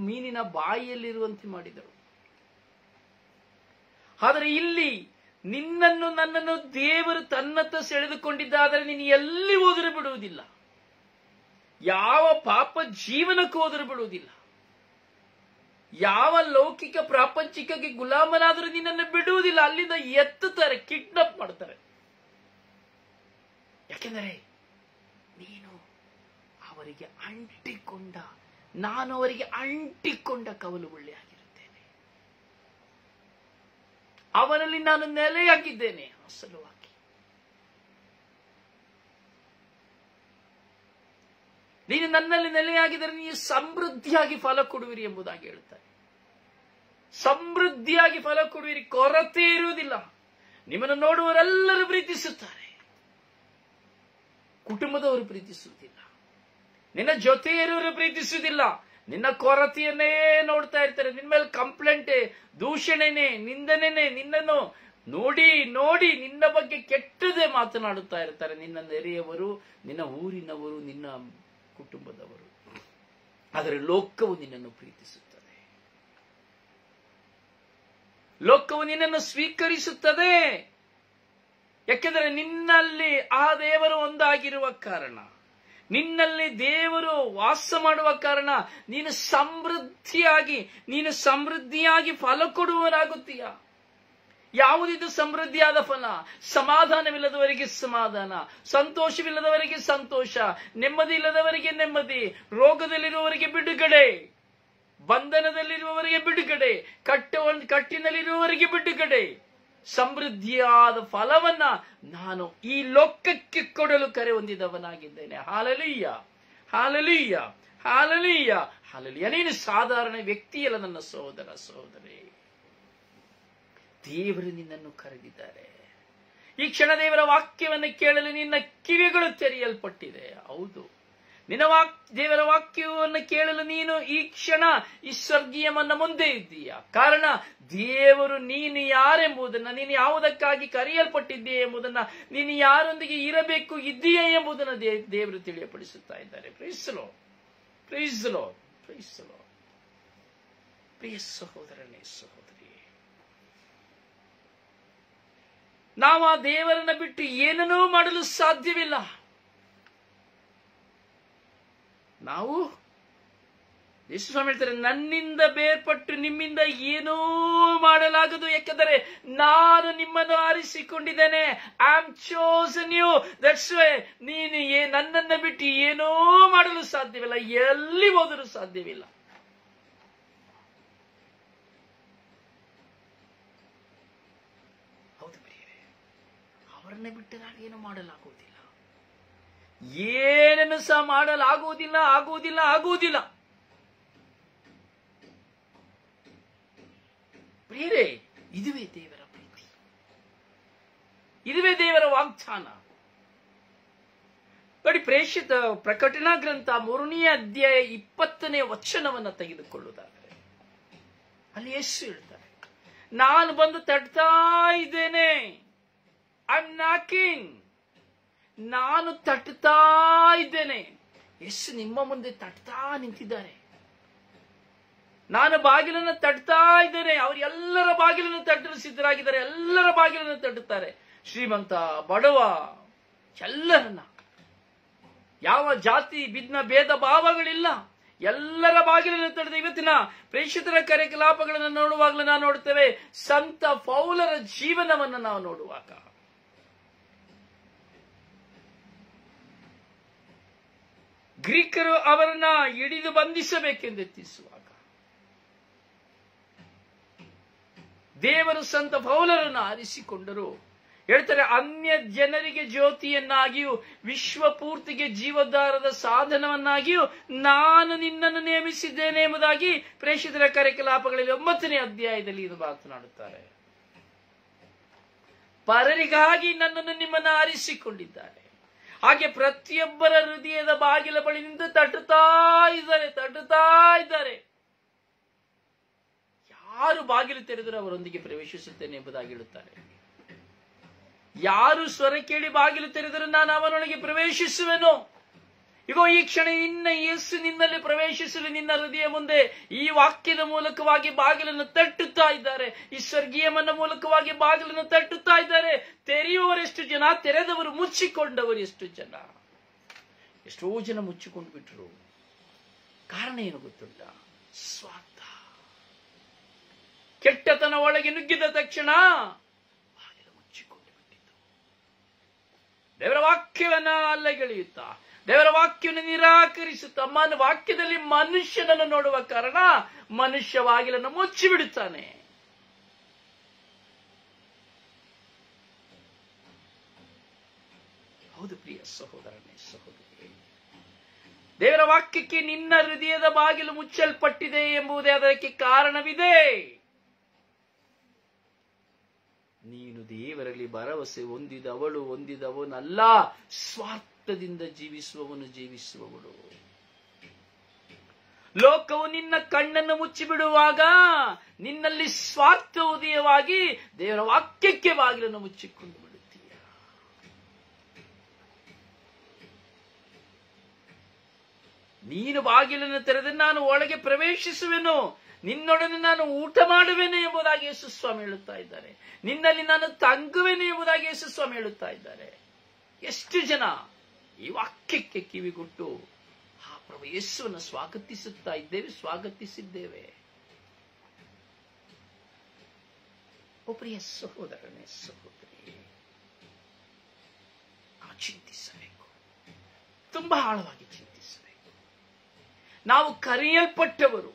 ಮೀನಿನ ಬಾಯಿಯಲ್ಲಿರುವಂತೆ ಮಾಡಿದರು. ಆದರೆ ಇಲ್ಲಿ ನಿನ್ನನ್ನು ನನ್ನನ್ನು ದೇವರು ತನ್ನತ್ತ ಸೆಳೆದುಕೊಂಡಿದ್ದಾದರೆ ನೀನು ಎಲ್ಲಿ ಹೋದರೂ ಬಿಡುವುದಿಲ್ಲ. ಯಾವ ಪಾಪ ಜೀವನಕ್ಕೂ ಹೋದರೂ ಬಿಡುವುದಿಲ್ಲ. ಯಾವ ಲೌಕಿಕ ಪ್ರಾಪಂಚಿಕಕ್ಕೆ ಗುಲಾಮನಾದರೂ ನಿನ್ನನ್ನು ಬಿಡುವುದಿಲ್ಲ. ಅಲ್ಲಿಂದ ಎತ್ತುತ್ತಾರೆ, ಕಿಡ್ನಾಪ್ ಮಾಡ್ತಾರೆ. ಯಾಕೆಂದರೆ ನೀನು ಅವರಿಗೆ ಅಂಟಿಕೊಂಡ, ನಾನು ಅವರಿಗೆ ಅಂಟಿಕೊಂಡ ಕವಲು ಬಳ್ಳಿಯಾಗಿರುತ್ತೇನೆ. ಅವನಲ್ಲಿ ನಾನು ನೆಲೆಯಾಗಿದ್ದೇನೆ. ಸಲುವಾಗಿ ನೀನು ನನ್ನಲ್ಲಿ ನೆಲೆಯಾಗಿದ್ದರೆ ನೀವು ಸಮೃದ್ಧಿಯಾಗಿ ಫಲ ಕೊಡುವಿರಿ ಎಂಬುದಾಗಿ ಹೇಳುತ್ತಾರೆ. ಸಮೃದ್ಧಿಯಾಗಿ ಫಲ ಕೊಡುವಿರಿ, ಕೊರತೆ ಇರುವುದಿಲ್ಲ. ನಿಮ್ಮನ್ನು ನೋಡುವವರೆಲ್ಲರೂ ಪ್ರೀತಿಸುತ್ತಾರೆ. ಕುಟುಂಬದವರು ಪ್ರೀತಿಸುವುದಿಲ್ಲ, ನಿನ್ನ ಜೊತೆ ಇರುವವರು ಪ್ರೀತಿಸುವುದಿಲ್ಲ. ನಿನ್ನ ಕೊರತೆಯನ್ನೇ ನೋಡ್ತಾ ಇರ್ತಾರೆ. ನಿನ್ನ ಮೇಲೆ ಕಂಪ್ಲೇಂಟೇ, ದೂಷಣೆನೇ, ನಿಂದನೆನೇ. ನಿನ್ನನ್ನು ನೋಡಿ ನೋಡಿ ನಿನ್ನ ಬಗ್ಗೆ ಕೆಟ್ಟದೇ ಮಾತನಾಡುತ್ತಾ ಇರ್ತಾರೆ. ನಿನ್ನ ನೆರೆಯವರು, ನಿನ್ನ ಊರಿನವರು, ನಿನ್ನ ಕುಟುಂಬದವರು. ಆದರೆ ಲೋಕವು ನಿನ್ನನ್ನು ಪ್ರೀತಿಸುತ್ತದೆ. ಲೋಕವು ನಿನ್ನನ್ನು ಸ್ವೀಕರಿಸುತ್ತದೆ. ಯಾಕೆಂದರೆ ನಿನ್ನಲ್ಲಿ ಆ ದೇವರು ಒಂದಾಗಿರುವ ಕಾರಣ, ನಿನ್ನಲ್ಲಿ ದೇವರು ವಾಸ ಮಾಡುವ ಕಾರಣ ನೀನು ಸಮೃದ್ಧಿಯಾಗಿ ಫಲ ಕೊಡುವವರಾಗುತ್ತೀಯ. ಯಾವುದಿದು ಸಮೃದ್ಧಿಯಾದ ಫಲ? ಸಮಾಧಾನವಿಲ್ಲದವರಿಗೆ ಸಮಾಧಾನ, ಸಂತೋಷವಿಲ್ಲದವರಿಗೆ ಸಂತೋಷ, ನೆಮ್ಮದಿ ಇಲ್ಲದವರಿಗೆ ನೆಮ್ಮದಿ, ರೋಗದಲ್ಲಿರುವವರಿಗೆ ಬಿಡುಗಡೆ, ಬಂಧನದಲ್ಲಿರುವವರಿಗೆ ಬಿಡುಗಡೆ, ಕಟ್ಟಿನಲ್ಲಿರುವವರಿಗೆ ಬಿಡುಗಡೆ. ಸಮೃದ್ಧಿಯಾದ ಫಲವನ್ನ ನಾನು ಈ ಲೋಕಕ್ಕೆ ಕೊಡಲು ಕರೆ ಹೊಂದಿದವನಾಗಿದ್ದೇನೆ. Hallelujah, hallelujah, hallelujah, hallelujah. ನೀನು ಸಾಧಾರಣ ವ್ಯಕ್ತಿಯಲ್ಲ ನನ್ನ ಸಹೋದರ ಸಹೋದರಿ. ದೇವರು ನಿನ್ನನ್ನು ಕರೆದಿದ್ದಾರೆ. ಈ ಕ್ಷಣ ದೇವರ ವಾಕ್ಯವನ್ನು ಕೇಳಲು ನಿನ್ನ ಕಿವಿಗಳು ತೆರೆಯಲ್ಪಟ್ಟಿದೆ. ಹೌದು, ನಿನ್ನ ದೇವರ ವಾಕ್ಯವನ್ನು ಕೇಳಲು ನೀನು ಈ ಕ್ಷಣ ಈ ಸ್ವರ್ಗೀಯ ಮನ್ನ ಮುಂದೆ ಇದ್ದೀಯ. ಕಾರಣ ದೇವರು ನೀನು ಯಾರೆಂಬುದನ್ನ, ನೀನು ಯಾವುದಕ್ಕಾಗಿ ಕರೆಯಲ್ಪಟ್ಟಿದ್ದೀಯ ಎಂಬುದನ್ನ, ನೀನು ಯಾರೊಂದಿಗೆ ಇರಬೇಕು ಇದ್ದೀಯ ಎಂಬುದನ್ನು ದೇವರು ತಿಳಿಯಪಡಿಸುತ್ತಾ ಇದ್ದಾರೆ. Praise the Lord, praise the Lord, praise the Lord. ಪ್ರಿಯ ಸಹೋದರನೇ ಸಹೋದರಿ, ನಾವು ಆ ದೇವರನ್ನ ಬಿಟ್ಟು ಏನನ್ನೂ ಮಾಡಲು ಸಾಧ್ಯವಿಲ್ಲ. ನಾವು ಯೇಸು ಸ್ವಾಮಿ ಹೇಳ್ತಾರೆ, ನನ್ನಿಂದ ಬೇರ್ಪಟ್ಟು ನಿಮ್ಮಿಂದ ಏನೂ ಮಾಡಲಾಗದು. ಯಾಕೆಂದರೆ ನಾನು ನಿಮ್ಮನ್ನು ಆರಿಸಿಕೊಂಡಿದ್ದೇನೆ. I am chosen you. That's why ನೀನು ನನ್ನನ್ನು ಬಿಟ್ಟು ಏನೂ ಮಾಡಲು ಸಾಧ್ಯವಿಲ್ಲ, ಎಲ್ಲಿ ಹೋದರೂ ಸಾಧ್ಯವಿಲ್ಲ. ಹೌದು ಪ್ರಿಯರೇ, ಅವರನ್ನೇ ಬಿಟ್ಟು ನಾನು ಏನು ಮಾಡಲಾಗುವುದಿಲ್ಲ, ಏನನ್ನು ಸಹ ಮಾಡಲಾಗುವುದಿಲ್ಲ, ಆಗುವುದಿಲ್ಲ, ಆಗುವುದಿಲ್ಲ. ಪ್ರಿಯರೇ, ಇದುವೇ ದೇವರ ಪ್ರೀತಿ, ಇದುವೇ ದೇವರ ವಾಗ್ದಾನ. ನೋಡಿ, ಪ್ರೇಷಿತ ಪ್ರಕಟಣಾ ಗ್ರಂಥ 3ನೇ ಅಧ್ಯಾಯ 20ನೇ ವಚನವನ್ನು ತೆಗೆದುಕೊಳ್ಳುವುದಾದರೆ ಅಲ್ಲಿ ಯೇಸು ಹೇಳ್ತಾರೆ, ನಾನು ಬಂದು ತಟ್ತಾ ಇದ್ದೇನೆ. I am knocking. ನಾನು ತಟ್ಟುತ್ತಾ ಇದ್ದೇನೆ. ಯೇಸು ನಿಮ್ಮ ಮುಂದೆ ತಟ್ತಾ ನಿಂತಿದ್ದಾರೆ. ನಾನು ಬಾಗಿಲನ್ನು ತಟ್ತಾ ಇದ್ದೇನೆ. ಅವರು ಎಲ್ಲರ ಬಾಗಿಲನ್ನು ತಟ್ಟಲು ಸಿದ್ಧರಾಗಿದ್ದಾರೆ. ಎಲ್ಲರ ಬಾಗಿಲನ್ನು ತಟ್ಟುತ್ತಾರೆ. ಶ್ರೀಮಂತ, ಬಡವ, ಎಲ್ಲರನ್ನ, ಯಾವ ಜಾತಿ ಭಿನ್ನ ಭೇದ ಭಾವಗಳಿಲ್ಲ. ಎಲ್ಲರ ಬಾಗಿಲನ್ನು ತಡೆದ ಇವತ್ತಿನ ಪ್ರೇಷಿತರ ಕಾರ್ಯಕಲಾಪಗಳನ್ನು ನೋಡುವಾಗಲೂ ನಾವು ನೋಡುತ್ತೇವೆ. ಸಂತ ಪೌಲರ ಜೀವನವನ್ನು ನಾವು ನೋಡುವಾಗ ಗ್ರೀಕರು ಅವರನ್ನ ಹಿಡಿದು ಬಂಧಿಸಬೇಕೆಂದು ಯತ್ನಿಸುವಾಗ ದೇವರು ಸಂತ ಪೌಲರನ್ನು ಆರಿಸಿಕೊಂಡರು. ಹೇಳ್ತಾರೆ, ಅನ್ಯ ಜನರಿಗೆ ಜ್ಯೋತಿಯನ್ನಾಗಿಯೂ ವಿಶ್ವಪೂರ್ತಿಗೆ ಜೀವೋದ್ಧಾರದ ಸಾಧನವನ್ನಾಗಿಯೂ ನಾನು ನಿನ್ನನ್ನು ನೇಮಿಸಿದ್ದೇನೆ ಎಂಬುದಾಗಿ ಪ್ರೇಷಿತರ ಕಾರ್ಯಕಲಾಪಗಳಲ್ಲಿ 9ನೇ ಅಧ್ಯಾಯದಲ್ಲಿ ಇದು ಮಾತನಾಡುತ್ತಾರೆ. ಪರರಿಗಾಗಿ ನನ್ನನ್ನು ನಿಮ್ಮನ್ನು ಆರಿಸಿಕೊಂಡಿದ್ದಾರೆ. ಹಾಗೆ ಪ್ರತಿಯೊಬ್ಬರ ಹೃದಯದ ಬಾಗಿಲ ಬಳಿ ನಿಂತು ತಟ್ಟುತ್ತಾ ಇದ್ದಾರೆ. ಯಾರು ಬಾಗಿಲು ತೆರೆದರೂ ಅವರೊಂದಿಗೆ ಪ್ರವೇಶಿಸುತ್ತೇನೆ ಎಂಬುದಾಗಿ ಹೇಳುತ್ತಾರೆ. ಯಾರು ಸ್ವರ ಕೇಳಿ ಬಾಗಿಲು ತೆರೆದರೂ ನಾನು ಅವನೊಳಗೆ ಪ್ರವೇಶಿಸುವೆನು. ಈಗ ಈ ಕ್ಷಣ ನಿನ್ನ ಯೇಸು ನಿನ್ನಲ್ಲಿ ಪ್ರವೇಶಿಸಲು ನಿನ್ನ ಹೃದಯ ಮುಂದೆ ಈ ವಾಕ್ಯದ ಮೂಲಕವಾಗಿ ಬಾಗಿಲನ್ನು ತಟ್ಟುತ್ತಾ ಇದ್ದಾರೆ. ಈ ಸ್ವರ್ಗೀಯಮನ ಮೂಲಕವಾಗಿ ಬಾಗಿಲನ್ನು ತಟ್ಟುತ್ತಾ ಇದ್ದಾರೆ. ತೆರೆಯುವವರೆಷ್ಟು ಜನ, ತೆರೆದವರು ಮುಚ್ಚಿಕೊಂಡವರು ಎಷ್ಟು ಜನ. ಎಷ್ಟೋ ಜನ ಮುಚ್ಚಿಕೊಂಡು ಬಿಟ್ರು. ಕಾರಣ ಏನು ಗೊತ್ತುಂಟ? ಸ್ವಾರ್ಥ. ಕೆಟ್ಟತನ ಒಳಗೆ ನುಗ್ಗಿದ ತಕ್ಷಣ ಬಾಗಿಲು ಮುಚ್ಚಿಕೊಂಡು ಬಿಟ್ಟಿತು. ದೇವರ ವಾಕ್ಯವನ್ನ ಅಲ್ಲಗೆಳೆಯುತ್ತಾ, ದೇವರ ವಾಕ್ಯವನ್ನು ನಿರಾಕರಿಸುತ್ತಾ, ವಾಕ್ಯದಲ್ಲಿ ಮನುಷ್ಯನನ್ನು ನೋಡುವ ಕಾರಣ ಮನುಷ್ಯ ಬಾಗಿಲನ್ನು ಮುಚ್ಚಿಬಿಡುತ್ತಾನೆ. ಹೌದು ಪ್ರಿಯ ಸಹೋದರನೇ, ಸಹೋದರಿ, ದೇವರ ವಾಕ್ಯಕ್ಕೆ ನಿನ್ನ ಹೃದಯದ ಬಾಗಿಲು ಮುಚ್ಚಲ್ಪಟ್ಟಿದೆ ಎಂಬುದೇ ಅದಕ್ಕೆ ಕಾರಣವಿದೆ. ನೀನು ದೇವರಲ್ಲಿ ಭರವಸೆ ಹೊಂದಿದವನಲ್ಲ, ಸ್ವಾರ್ಥದಿಂದ ಜೀವಿಸುವವಳು. ಲೋಕವು ನಿನ್ನ ಕಣ್ಣನ್ನು ಮುಚ್ಚಿಬಿಡುವಾಗ ನಿನ್ನಲ್ಲಿ ಸ್ವಾರ್ಥ ಉದಯವಾಗಿ ದೇವರ ವಾಕ್ಯಕ್ಕೆ ಬಾಗಿಲನ್ನು ಮುಚ್ಚಿಕೊಂಡು ಬಿಡುತ್ತೀಯ. ನೀನು ಬಾಗಿಲನ್ನು ತೆರೆದು ನಾನು ಒಳಗೆ ಪ್ರವೇಶಿಸುವೆನು, ನಿನ್ನೊಡನೆ ನಾನು ಊಟ ಮಾಡುವೆನು ಎಂಬುದಾಗಿ ಯೇಸು ಸ್ವಾಮಿ ಹೇಳುತ್ತಾ ಇದ್ದಾರೆ. ನಿನ್ನಲ್ಲಿ ನಾನು ತಂಗುವೆನು ಎಂಬುದಾಗಿ ಯೇಸು ಸ್ವಾಮಿ ಹೇಳುತ್ತಾ ಇದ್ದಾರೆ. ಎಷ್ಟು ಜನ ಈ ವಾಕ್ಯಕ್ಕೆ ಕಿವಿಗೊಟ್ಟು ಆ ಪ್ರಭು ಯೇಸುವನ್ನು ಸ್ವಾಗತಿಸಿದ್ದೇವೆ. ಓ ಪ್ರಿಯ ಸಹೋದರನೇ, ಸಹೋದರಿ, ನಾವು ಚಿಂತಿಸಬೇಕು, ತುಂಬಾ ಆಳವಾಗಿ ಚಿಂತಿಸಬೇಕು. ನಾವು ಕರೆಯಲ್ಪಟ್ಟವರು,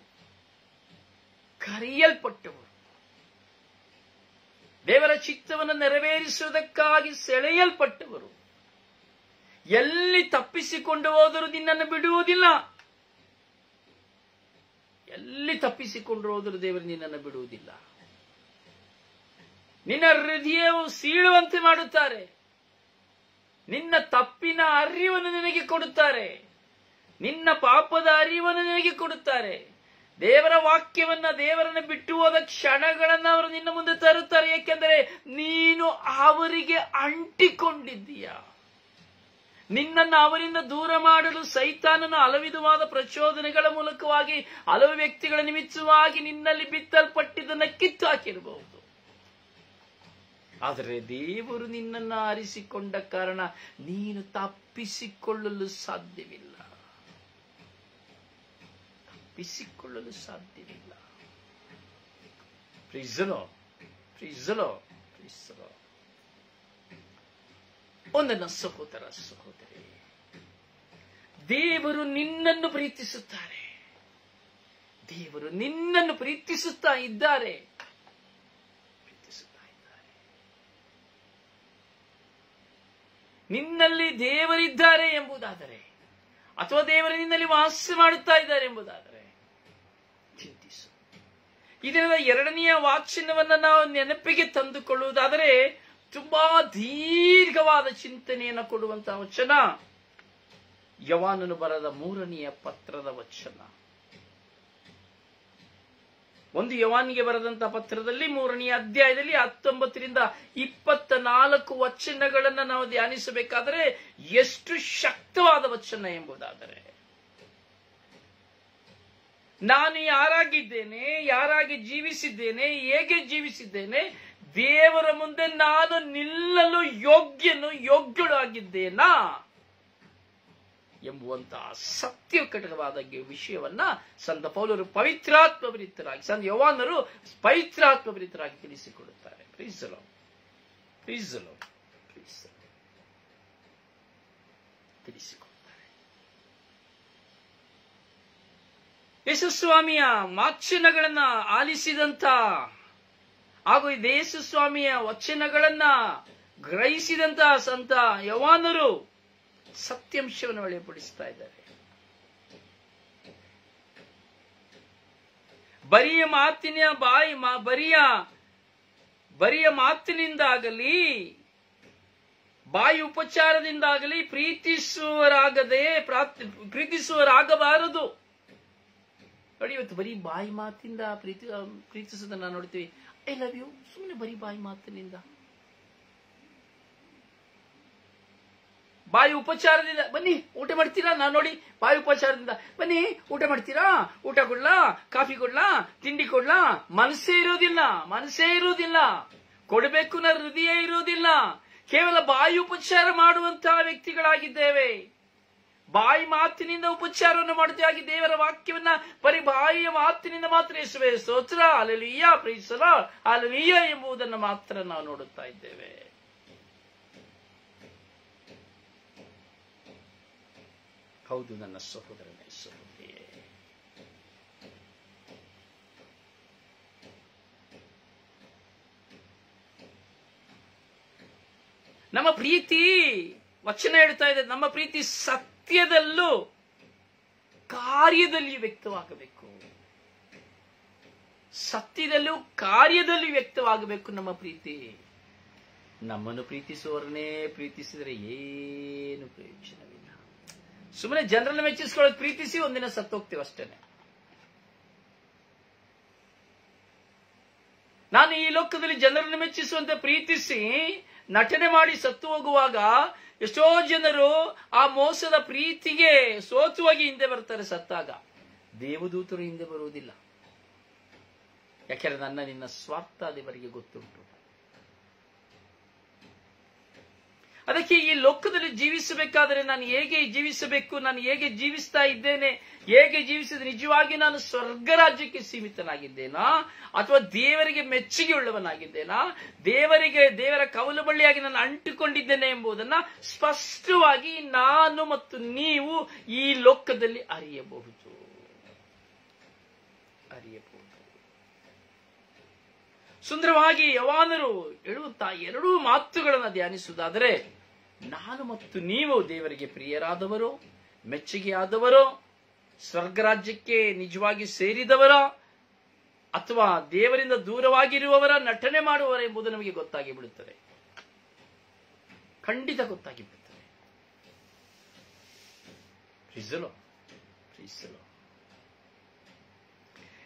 ದೇವರ ಚಿತ್ತವನ್ನು ನೆರವೇರಿಸುವುದಕ್ಕಾಗಿ ಸೆಳೆಯಲ್ಪಟ್ಟವರು. ಎಲ್ಲಿ ತಪ್ಪಿಸಿಕೊಂಡು ಹೋದರೂ ನಿನ್ನನ್ನು ಬಿಡುವುದಿಲ್ಲ. ಎಲ್ಲಿ ತಪ್ಪಿಸಿಕೊಂಡು ಹೋದರೂ ದೇವರು ನಿನ್ನನ್ನು ಬಿಡುವುದಿಲ್ಲ. ನಿನ್ನ ಹೃದಯವು ಸೀಳುವಂತೆ ಮಾಡುತ್ತಾರೆ. ನಿನ್ನ ತಪ್ಪಿನ ಅರಿವನ್ನು ನಿನಗೆ ಕೊಡುತ್ತಾರೆ. ನಿನ್ನ ಪಾಪದ ಅರಿವನ್ನು ನಿನಗೆ ಕೊಡುತ್ತಾರೆ. ದೇವರ ವಾಕ್ಯವನ್ನ, ದೇವರನ್ನು ಬಿಟ್ಟು ಹೋದ ಕ್ಷಣಗಳನ್ನ ಅವರು ನಿನ್ನ ಮುಂದೆ ತರುತ್ತಾರೆ. ಏಕೆಂದರೆ ನೀನು ಅವರಿಗೆ ಅಂಟಿಕೊಂಡಿದ್ದೀಯ. ನಿನ್ನನ್ನು ಅವರಿಂದ ದೂರ ಮಾಡಲು ಸೈತಾನನ ಹಲವಿಧವಾದ ಪ್ರಚೋದನೆಗಳ ಮೂಲಕವಾಗಿ ಹಲವು ವ್ಯಕ್ತಿಗಳ ನಿಮಿತ್ತವಾಗಿ ನಿನ್ನಲ್ಲಿ ಬಿತ್ತಲ್ಪಟ್ಟಿದ್ದನ್ನು ಕಿತ್ತು ಹಾಕಿರಬಹುದು. ಆದರೆ ದೇವರು ನಿನ್ನನ್ನು ಆರಿಸಿಕೊಂಡ ಕಾರಣ ನೀನು ತಪ್ಪಿಸಿಕೊಳ್ಳಲು ಸಾಧ್ಯವಿಲ್ಲ. ಒಂದನ್ನ ಸಹೋದರ, ಸಹೋದರಿ, ದೇವರು ನಿನ್ನನ್ನು ಪ್ರೀತಿಸುತ್ತಾರೆ. ದೇವರು ನಿನ್ನನ್ನು ಪ್ರೀತಿಸುತ್ತಾ ಇದ್ದಾರೆ. ನಿನ್ನಲ್ಲಿ ದೇವರಿದ್ದಾರೆ ಎಂಬುದಾದರೆ, ಅಥವಾ ದೇವರು ನಿನ್ನಲ್ಲಿ ವಾಸ ಮಾಡುತ್ತಾ ಇದ್ದಾರೆ ಎಂಬುದಾದರೆ ಚಿಂತಿಸು. ಇದರ ಎರಡನೆಯ ವಾಚನವನ್ನ ನಾವು ನೆನಪಿಗೆ ತಂದುಕೊಳ್ಳುವುದಾದರೆ ತುಂಬಾ ದೀರ್ಘವಾದ ಚಿಂತನೆಯನ್ನು ಕೊಡುವಂತಹ ವಚನ ಯೋಹಾನನು ಬರೆದ 3ನೇ ಪತ್ರದ ವಚನ. ಒಂದು ಯೋಹಾನಿಗೆ ಬರೆದಂತಹ ಪತ್ರದಲ್ಲಿ 3ನೇ ಅಧ್ಯಾಯದಲ್ಲಿ 19ರಿಂದ 24 ವಚನಗಳನ್ನು ನಾವು ಧ್ಯಾನಿಸಬೇಕಾದರೆ ಎಷ್ಟು ಶಕ್ತವಾದ ವಚನ ಎಂಬುದಾದರೆ, ನಾನು ಯಾರಾಗಿದ್ದೇನೆ, ಯಾರಾಗಿ ಜೀವಿಸಿದ್ದೇನೆ, ಹೇಗೆ ಜೀವಿಸಿದ್ದೇನೆ, ದೇವರ ಮುಂದೆ ನಾನು ನಿಲ್ಲಲು ಯೋಗ್ಯಳು ಆಗಿದ್ದೇನಾ ಎಂಬುವಂತಹ ಸತ್ಯಕಟಕವಾದ ವಿಷಯವನ್ನ ಸಂತ ಪೌಲರು ಪವಿತ್ರಾತ್ಮಭರಿತರಾಗಿ, ಸಂತ ಯೋಹಾನರು ಪವಿತ್ರಾತ್ಮಭರಿತರಾಗಿ ತಿಳಿಸಿಕೊಡುತ್ತಾರೆ. Praise the Lord, praise the Lord, praise the Lord ತಿಳಿಸಿಕೊಡುತ್ತಾರೆ. ಯೇಸುಸ್ವಾಮಿಯ ವಾಚನಗಳನ್ನ ಆಲಿಸಿದಂತ ಹಾಗೂ ಯೇಸುಸ್ವಾಮಿಯ ವಚನಗಳನ್ನ ಗ್ರಹಿಸಿದಂತ ಸಂತ ಯೋಹಾನರು ಸತ್ಯಾಂಶವನ್ನು ವೆಳಿಪಡಿಸ್ತಾ ಇದ್ದಾರೆ. ಬರಿಯ ಮಾತಿನಿಂದಾಗಲಿ ಬಾಯಿ ಉಪಚಾರದಿಂದಾಗಲಿ ಪ್ರೀತಿಸುವರಾಗಬಾರದು. ನೋಡಿ, ಇವತ್ತು ಬರೀ ಬಾಯಿ ಮಾತಿಂದ ಪ್ರೀತಿಸೋದನ್ನ ನೋಡ್ತೀವಿ. ಐ ಲವ್ ಯು ಸುಮ್ಮನೆ ಬರೀ ಬಾಯಿ ಮಾತಿನಿಂದ, ಬಾಯಿ ಉಪಚಾರದಿಂದ ಬನ್ನಿ ಊಟ ಮಾಡ್ತೀರಾ, ನಾನು ನೋಡಿ ಬಾಯಿ ಉಪಚಾರದಿಂದ ಬನ್ನಿ ಊಟ ಮಾಡ್ತೀರಾ, ಊಟ ಕೊಡ್ಲಾ, ಕಾಫಿ ಕೊಡ್ಲಾ, ತಿಂಡಿ ಕೊಡ್ಲಾ, ಮನಸ್ಸೇ ಇರುವುದಿಲ್ಲ. ಕೊಡಬೇಕು ನ ಹೃದಯ ಇರುವುದಿಲ್ಲ. ಕೇವಲ ಬಾಯಿ ಉಪಚಾರ ಮಾಡುವಂತಹ ವ್ಯಕ್ತಿಗಳಾಗಿದ್ದೇವೆ. ಬಾಯಿ ಮಾತಿನಿಂದ ಉಪಚಾರವನ್ನು ಮಾಡುತ್ತೇವೆ. ದೇವರ ವಾಕ್ಯವನ್ನ ಬರೀ ಬಾಯಿಯ ಮಾತಿನಿಂದ ಮಾತ್ರ ಯೇಸುವೇ ಸ್ತೋತ್ರ, hallelujah, praise the Lord, hallelujah ಎಂಬುದನ್ನು ಮಾತ್ರ ನಾವು ನೋಡುತ್ತಾ ಇದ್ದೇವೆ. ಹೌದು ನನ್ನ ಸಹೋದರನೇ, ಸಹೋದರಿಯೇ, ನಮ್ಮ ಪ್ರೀತಿ, ವಚನ ಹೇಳ್ತಾ ಇದೆ, ನಮ್ಮ ಪ್ರೀತಿ ಸತ್ಯದಲ್ಲೂ ಕಾರ್ಯದಲ್ಲಿ ವ್ಯಕ್ತವಾಗಬೇಕು. ಸತ್ಯದಲ್ಲೂ ಕಾರ್ಯದಲ್ಲಿ ವ್ಯಕ್ತವಾಗಬೇಕು ನಮ್ಮ ಪ್ರೀತಿ. ನಮ್ಮನ್ನು ಪ್ರೀತಿಸುವವರನ್ನೇ ಪ್ರೀತಿಸಿದರೆ ಏನು ಪ್ರಯೋಜನವಿಲ್ಲ. ಸುಮ್ಮನೆ ಜನರನ್ನು ಮೆಚ್ಚಿಸ್ಕೊಳ್ಳೋದು ಪ್ರೀತಿಸಿ ಒಂದಿನ ಸತ್ತೋಗ್ತೀವಿ ಅಷ್ಟೇನೆ. ನಾನು ಈ ಲೋಕದಲ್ಲಿ ಜನರನ್ನು ಮೆಚ್ಚಿಸುವಂತೆ ಪ್ರೀತಿಸಿ ನಟನೆ ಮಾಡಿ ಸತ್ತು ಹೋಗುವಾಗ ಎಷ್ಟೋ ಜನರು ಆ ಮೋಸದ ಪ್ರೀತಿಗೆ ಸೋತುವಾಗಿ ಹಿಂದೆ ಬರ್ತಾರೆ. ಸತ್ತಾಗ ದೇವದೂತರು ಹಿಂದೆ ಬರುವುದಿಲ್ಲ. ಯಾಕೆಂದ್ರೆ ನಿನ್ನ ಸ್ವಾರ್ಥ ದೇವರಿಗೆ ಗೊತ್ತುಂಟು. ಅದಕ್ಕೆ ಈ ಲೋಕದಲ್ಲಿ ಜೀವಿಸಬೇಕಾದರೆ ನಾನು ಹೇಗೆ ಜೀವಿಸಬೇಕು, ನಾನು ಹೇಗೆ ಜೀವಿಸ್ತಾ ಇದ್ದೇನೆ, ಹೇಗೆ ಜೀವಿಸಿದ ನಿಜವಾಗಿ ನಾನು ಸ್ವರ್ಗ ರಾಜ್ಯಕ್ಕೆ ಸೀಮಿತನಾಗಿದ್ದೇನಾ ಅಥವಾ ದೇವರಿಗೆ ಮೆಚ್ಚುಗೆ ಉಳ್ಳವನಾಗಿದ್ದೇನಾ, ದೇವರ ಕವಲು ಬಳ್ಳಿಯಾಗಿ ನಾನು ಅಂಟಿಕೊಂಡಿದ್ದೇನೆ ಎಂಬುದನ್ನ ಸ್ಪಷ್ಟವಾಗಿ ನಾನು ಮತ್ತು ನೀವು ಈ ಲೋಕದಲ್ಲಿ ಅರಿಯಬಹುದು. ಸುಂದರವಾಗಿ ಯೋಹಾನರು ಹೇಳುತ್ತಾ ಎರಡೂ ಮಾತುಗಳನ್ನು ಧ್ಯಾನಿಸುವುದಾದರೆ, ನಾನು ಮತ್ತು ನೀವು ದೇವರಿಗೆ ಪ್ರಿಯರಾದವರು, ಮೆಚ್ಚುಗೆಯಾದವರು, ಸ್ವರ್ಗರಾಜ್ಯಕ್ಕೆ ನಿಜವಾಗಿ ಸೇರಿದವರ ಅಥವಾ ದೇವರಿಂದ ದೂರವಾಗಿರುವವರ, ನಟನೆ ಮಾಡುವವರ ಎಂಬುದು ನಮಗೆ ಗೊತ್ತಾಗಿ ಬಿಡುತ್ತದೆ. ಖಂಡಿತ ಗೊತ್ತಾಗಿ ಬಿಡುತ್ತದೆ.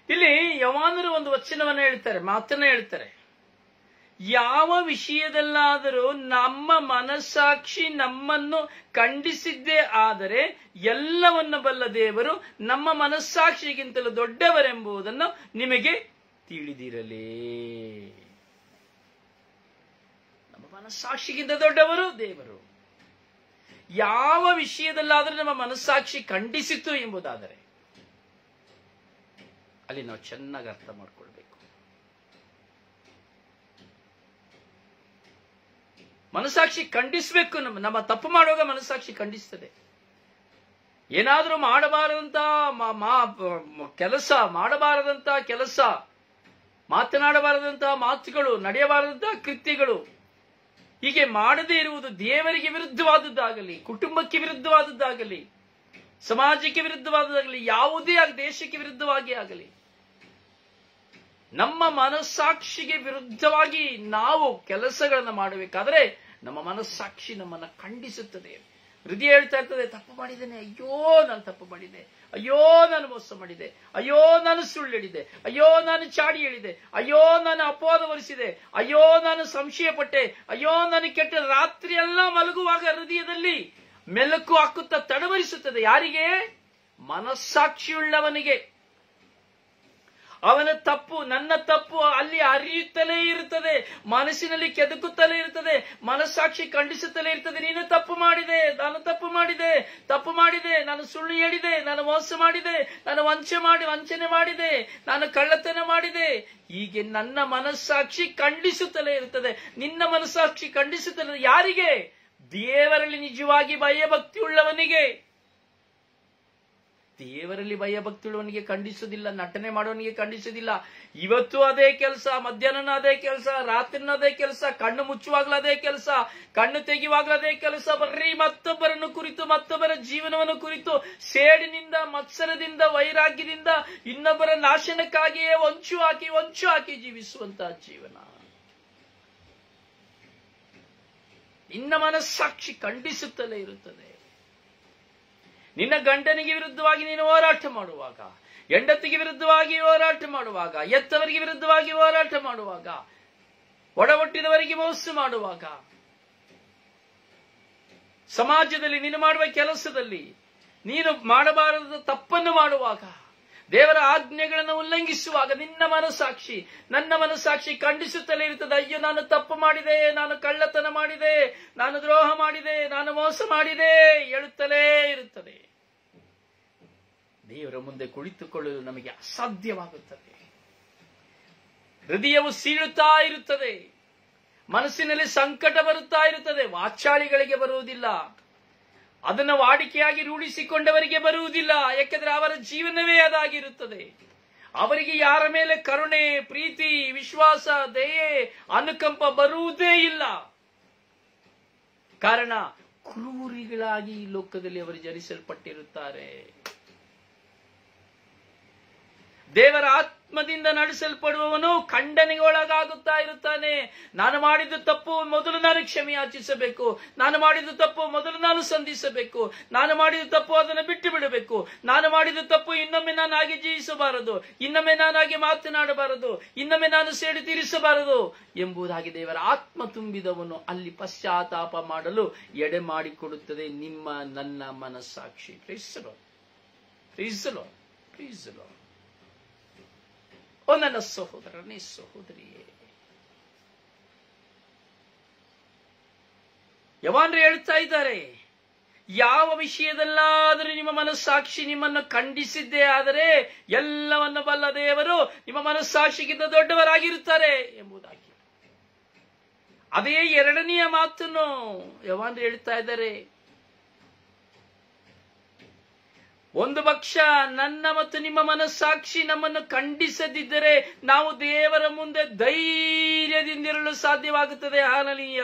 ಇಲ್ಲಿ ಯೋಹಾನರು ಒಂದು ವಚನವನ್ನು ಹೇಳ್ತಾರೆ, ಮಾತನ್ನ ಹೇಳ್ತಾರೆ. ಯಾವ ವಿಷಯದಲ್ಲಾದರೂ ನಮ್ಮ ಮನಸ್ಸಾಕ್ಷಿ ನಮ್ಮನ್ನು ಖಂಡಿಸಿದ್ದೇ ಆದರೆ ಎಲ್ಲವನ್ನ ಬಲ್ಲ ದೇವರು ನಮ್ಮ ಮನಸ್ಸಾಕ್ಷಿಗಿಂತಲೂ ದೊಡ್ಡವರೆಂಬುದನ್ನು ನಿಮಗೆ ತಿಳಿದಿರಲಿ. ನಮ್ಮ ಮನಸ್ಸಾಕ್ಷಿಗಿಂತ ದೊಡ್ಡವರು ದೇವರು. ಯಾವ ವಿಷಯದಲ್ಲಾದರೂ ನಮ್ಮ ಮನಸ್ಸಾಕ್ಷಿ ಖಂಡಿಸಿತು ಎಂಬುದಾದರೆ ಅಲ್ಲಿ ನಾವು ಚೆನ್ನಾಗಿ ಅರ್ಥ ಮಾಡಿಕೊಳ್ಬೇಕು. ಮನಸ್ಸಾಕ್ಷಿ ಖಂಡಿಸಬೇಕು. ನಮ್ಮ ತಪ್ಪು ಮಾಡುವಾಗ ಮನಸ್ಸಾಕ್ಷಿ ಖಂಡಿಸ್ತದೆ. ಏನಾದರೂ ಮಾಡಬಾರದಂತ ಕೆಲಸ, ಮಾತನಾಡಬಾರದಂತಹ ಮಾತುಗಳು, ನಡೆಯಬಾರದಂತಹ ಕೃತ್ಯಗಳು, ಹೀಗೆ ಮಾಡದೇ ಇರುವುದು ದೇವರಿಗೆ ವಿರುದ್ಧವಾದದ್ದಾಗಲಿ, ಕುಟುಂಬಕ್ಕೆ ವಿರುದ್ಧವಾದದ್ದಾಗಲಿ, ಸಮಾಜಕ್ಕೆ ವಿರುದ್ಧವಾದದ್ದಾಗಲಿ, ಯಾವುದೇ ದೇಶಕ್ಕೆ ವಿರುದ್ಧವಾಗಿ ಆಗಲಿ, ನಮ್ಮ ಮನಸ್ಸಾಕ್ಷಿಗೆ ವಿರುದ್ಧವಾಗಿ ನಾವು ಕೆಲಸಗಳನ್ನು ಮಾಡಬೇಕಾದ್ರೆ ನಮ್ಮ ಮನಸ್ಸಾಕ್ಷಿ ನಮ್ಮನ್ನು ಖಂಡಿಸುತ್ತದೆ. ಹೃದಯ ಹೇಳ್ತಾ ಇರ್ತದೆ, ತಪ್ಪು ಮಾಡಿದ್ದೇನೆ, ಅಯ್ಯೋ ನಾನು ತಪ್ಪು ಮಾಡಿದೆ, ಅಯ್ಯೋ ನಾನು ಮೋಸ ಮಾಡಿದೆ, ಅಯ್ಯೋ ನಾನು ಸುಳ್ಳು ಹೇಳಿದೆ, ಅಯ್ಯೋ ನಾನು ಚಾಡಿ ಹೇಳಿದೆ, ಅಯ್ಯೋ ನಾನು ಅಪವಾದ ಹೊರಿಸಿದೆ, ಅಯ್ಯೋ ನಾನು ಸಂಶಯ ಪಟ್ಟೆ, ಅಯ್ಯೋ ನಾನು ಕೆಟ್ಟ. ರಾತ್ರಿ ಎಲ್ಲ ಮಲಗುವಾಗ ಹೃದಯದಲ್ಲಿ ಮೆಲುಕು ಹಾಕುತ್ತಾ ತಡವರಿಸುತ್ತದೆ. ಯಾರಿಗೆ? ಮನಸ್ಸಾಕ್ಷಿಯುಳ್ಳವನಿಗೆ. ಅವನ ತಪ್ಪು, ನನ್ನ ತಪ್ಪು ಅಲ್ಲಿ ಅರಿಯುತ್ತಲೇ ಇರುತ್ತದೆ, ಮನಸ್ಸಿನಲ್ಲಿ ಕೆದಕುತ್ತಲೇ ಇರುತ್ತದೆ, ಮನಸ್ಸಾಕ್ಷಿ ಖಂಡಿಸುತ್ತಲೇ ಇರ್ತದೆ. ನೀನು ತಪ್ಪು ಮಾಡಿದೆ, ನಾನು ತಪ್ಪು ಮಾಡಿದೆ, ನಾನು ಸುಳ್ಳು ಹೇಳಿದೆ, ನಾನು ಮೋಸ ಮಾಡಿದೆ, ನಾನು ವಂಚನೆ ಮಾಡಿದೆ, ನಾನು ಕಳ್ಳತನ ಮಾಡಿದೆ. ಹೀಗೆ ನನ್ನ ಮನಸ್ಸಾಕ್ಷಿ ಖಂಡಿಸುತ್ತಲೇ ಇರುತ್ತದೆ. ನಿನ್ನ ಮನಸ್ಸಾಕ್ಷಿ ಖಂಡಿಸುತ್ತಲೇ. ಯಾರಿಗೆ? ದೇವರಲ್ಲಿ ನಿಜವಾಗಿ ಭಯಭಕ್ತಿ ಉಳ್ಳವನಿಗೆ. ದೇವರಲ್ಲಿ ಭಯಭಕ್ತಿಯುಳ್ಳವನಿಗೆ ಖಂಡಿಸುವುದಿಲ್ಲ, ನಟನೆ ಮಾಡೋನಿಗೆ ಖಂಡಿಸುವುದಿಲ್ಲ. ಇವತ್ತು ಅದೇ ಕೆಲಸ, ಮಧ್ಯಾಹ್ನ ಅದೇ ಕೆಲಸ, ರಾತ್ರಿನ ಅದೇ ಕೆಲಸ, ಕಣ್ಣು ಮುಚ್ಚುವಾಗ್ಲೂ ಅದೇ ಕೆಲಸ, ಕಣ್ಣು ತೆಗೆಯುವಾಗ್ಲೂ ಅದೇ ಕೆಲಸ. ಬರ್ರಿ ಮತ್ತೊಬ್ಬರನ್ನು ಕುರಿತು, ಮತ್ತೊಬ್ಬರ ಜೀವನವನ್ನು ಕುರಿತು ಸೇಡಿನಿಂದ, ಮತ್ಸರದಿಂದ, ವೈರಾಗ್ಯದಿಂದ ಇನ್ನೊಬ್ಬರ ನಾಶನಕ್ಕಾಗಿಯೇ ಹೊಂಚು ಹಾಕಿ ಜೀವಿಸುವಂತಹ ಜೀವನ. ನಿನ್ನ ಮನಸ್ಸಾಕ್ಷಿ ಖಂಡಿಸುತ್ತಲೇ ಇರುತ್ತದೆ. ನಿನ್ನ ಗಂಡನಿಗೆ ವಿರುದ್ಧವಾಗಿ ನೀನು ಹೋರಾಟ ಮಾಡುವಾಗ, ಹೆಂಡತಿಗೆ ವಿರುದ್ಧವಾಗಿ ಹೋರಾಟ ಮಾಡುವಾಗ, ಎತ್ತವರಿಗೆ ವಿರುದ್ಧವಾಗಿ ಹೋರಾಟ ಮಾಡುವಾಗ, ಒಡಹುಟ್ಟಿದವರಿಗೆ ಮೋಸ ಮಾಡುವಾಗ, ಸಮಾಜದಲ್ಲಿ ನೀನು ಮಾಡುವ ಕೆಲಸದಲ್ಲಿ ನೀನು ಮಾಡಬಾರದ ತಪ್ಪನ್ನು ಮಾಡುವಾಗ, ದೇವರ ಆಜ್ಞೆಗಳನ್ನು ಉಲ್ಲಂಘಿಸುವಾಗ ನಿನ್ನ ಮನಸ್ಸಾಕ್ಷಿ, ನನ್ನ ಮನಸ್ಸಾಕ್ಷಿ ಖಂಡಿಸುತ್ತಲೇ ಇರುತ್ತದೆ. ಅಯ್ಯೋ, ನಾನು ತಪ್ಪು ಮಾಡಿದೆ, ನಾನು ಕಳ್ಳತನ ಮಾಡಿದೆ, ನಾನು ದ್ರೋಹ ಮಾಡಿದೆ, ನಾನು ಮೋಸ ಮಾಡಿದೆ ಹೇಳುತ್ತಲೇ ಇರುತ್ತದೆ. ದೇವರ ಮುಂದೆ ಕುಳಿತುಕೊಳ್ಳಲು ನಮಗೆ ಅಸಾಧ್ಯವಾಗುತ್ತದೆ. ಹೃದಯವು ಸೀಳುತ್ತಾ ಇರುತ್ತದೆ, ಮನಸ್ಸಿನಲ್ಲಿ ಸಂಕಟ ಬರುತ್ತಾ ಇರುತ್ತದೆ. ವಾಚಾಳಿಗಳಿಗೆ ಬರುವುದಿಲ್ಲ, ಅದನ್ನು ವಾಡಿಕೆಯಾಗಿ ರೂಢಿಸಿಕೊಂಡವರಿಗೆ ಬರುವುದಿಲ್ಲ. ಯಾಕೆಂದ್ರೆ ಅವರ ಜೀವನವೇ ಅದಾಗಿರುತ್ತದೆ. ಅವರಿಗೆ ಯಾರ ಮೇಲೆ ಕರುಣೆ, ಪ್ರೀತಿ, ವಿಶ್ವಾಸ, ದಯೆ, ಅನುಕಂಪ ಬರುವುದೇ ಇಲ್ಲ. ಕಾರಣ ಕ್ರೂರಿಗಳಾಗಿ ಈ ಲೋಕದಲ್ಲಿ ಅವರು ಜನಿಸಲ್ಪಟ್ಟಿರುತ್ತಾರೆ. ದೇವರ ಆತ್ಮದಿಂದ ನಡೆಸಲ್ಪಡುವವನು ಖಂಡನೆಗೆ ಒಳಗಾಗುತ್ತಾ ಇರುತ್ತಾನೆ. ನಾನು ಮಾಡಿದ್ದು ತಪ್ಪು, ಮೊದಲು ನಾನು ಕ್ಷಮೆ ಯಾಚಿಸಬೇಕು. ನಾನು ಮಾಡಿದ್ದು ತಪ್ಪು, ಮೊದಲು ನಾನು ಸಂಧಿಸಬೇಕು. ನಾನು ಮಾಡಿದ್ದು ತಪ್ಪು, ಅದನ್ನು ಬಿಟ್ಟು ಬಿಡಬೇಕು. ನಾನು ಮಾಡಿದ್ದು ತಪ್ಪು, ಇನ್ನೊಮ್ಮೆ ನಾನಾಗಿ ಜೀವಿಸಬಾರದು, ಇನ್ನೊಮ್ಮೆ ನಾನಾಗಿ ಮಾತನಾಡಬಾರದು, ಇನ್ನೊಮ್ಮೆ ನಾನು ಸೇಡು ತೀರಿಸಬಾರದು ಎಂಬುದಾಗಿ ದೇವರ ಆತ್ಮ ತುಂಬಿದವನು ಅಲ್ಲಿ ಪಶ್ಚಾತ್ತಾಪ ಮಾಡಲು ಎಡೆ ಮಾಡಿಕೊಡುತ್ತದೆ ನಿಮ್ಮ ನನ್ನ ಮನಸ್ಸಾಕ್ಷಿ. ಪ್ರೀಸಲೋ ಪ್ರೀಸಲೋ ಪ್ರೀಸಲೋ. ಓ ನನ್ನ ಸಹೋದರನೇ, ಸಹೋದರಿಯೇ, ಯವಾನ್ರು ಹೇಳ್ತಾ ಇದ್ದಾರೆ, ಯಾವ ವಿಷಯದಲ್ಲಾದರೂ ನಿಮ್ಮ ಮನಸ್ಸಾಕ್ಷಿ ನಿಮ್ಮನ್ನು ಖಂಡಿಸಿದ್ದೇ ಆದರೆ ಎಲ್ಲವನ್ನು ಬಲ್ಲ ದೇವರು ನಿಮ್ಮ ಮನಸ್ಸಾಕ್ಷಿಗಿಂತ ದೊಡ್ಡವರಾಗಿರುತ್ತಾರೆ ಎಂಬುದಾಗಿ. ಅದೇ ಎರಡನೆಯ ಮಾತನ್ನು ಯವಾನ್ರು ಹೇಳ್ತಾ ಇದ್ದಾರೆ. ಒಂದು ಪಕ್ಷ ನನ್ನ ಮತ್ತು ನಿಮ್ಮ ಮನಸ್ಸಾಕ್ಷಿ ನಮ್ಮನ್ನು ಖಂಡಿಸದಿದ್ದರೆ ನಾವು ದೇವರ ಮುಂದೆ ಧೈರ್ಯದಿಂದಿರಲು ಸಾಧ್ಯವಾಗುತ್ತದೆ. Hallelujah,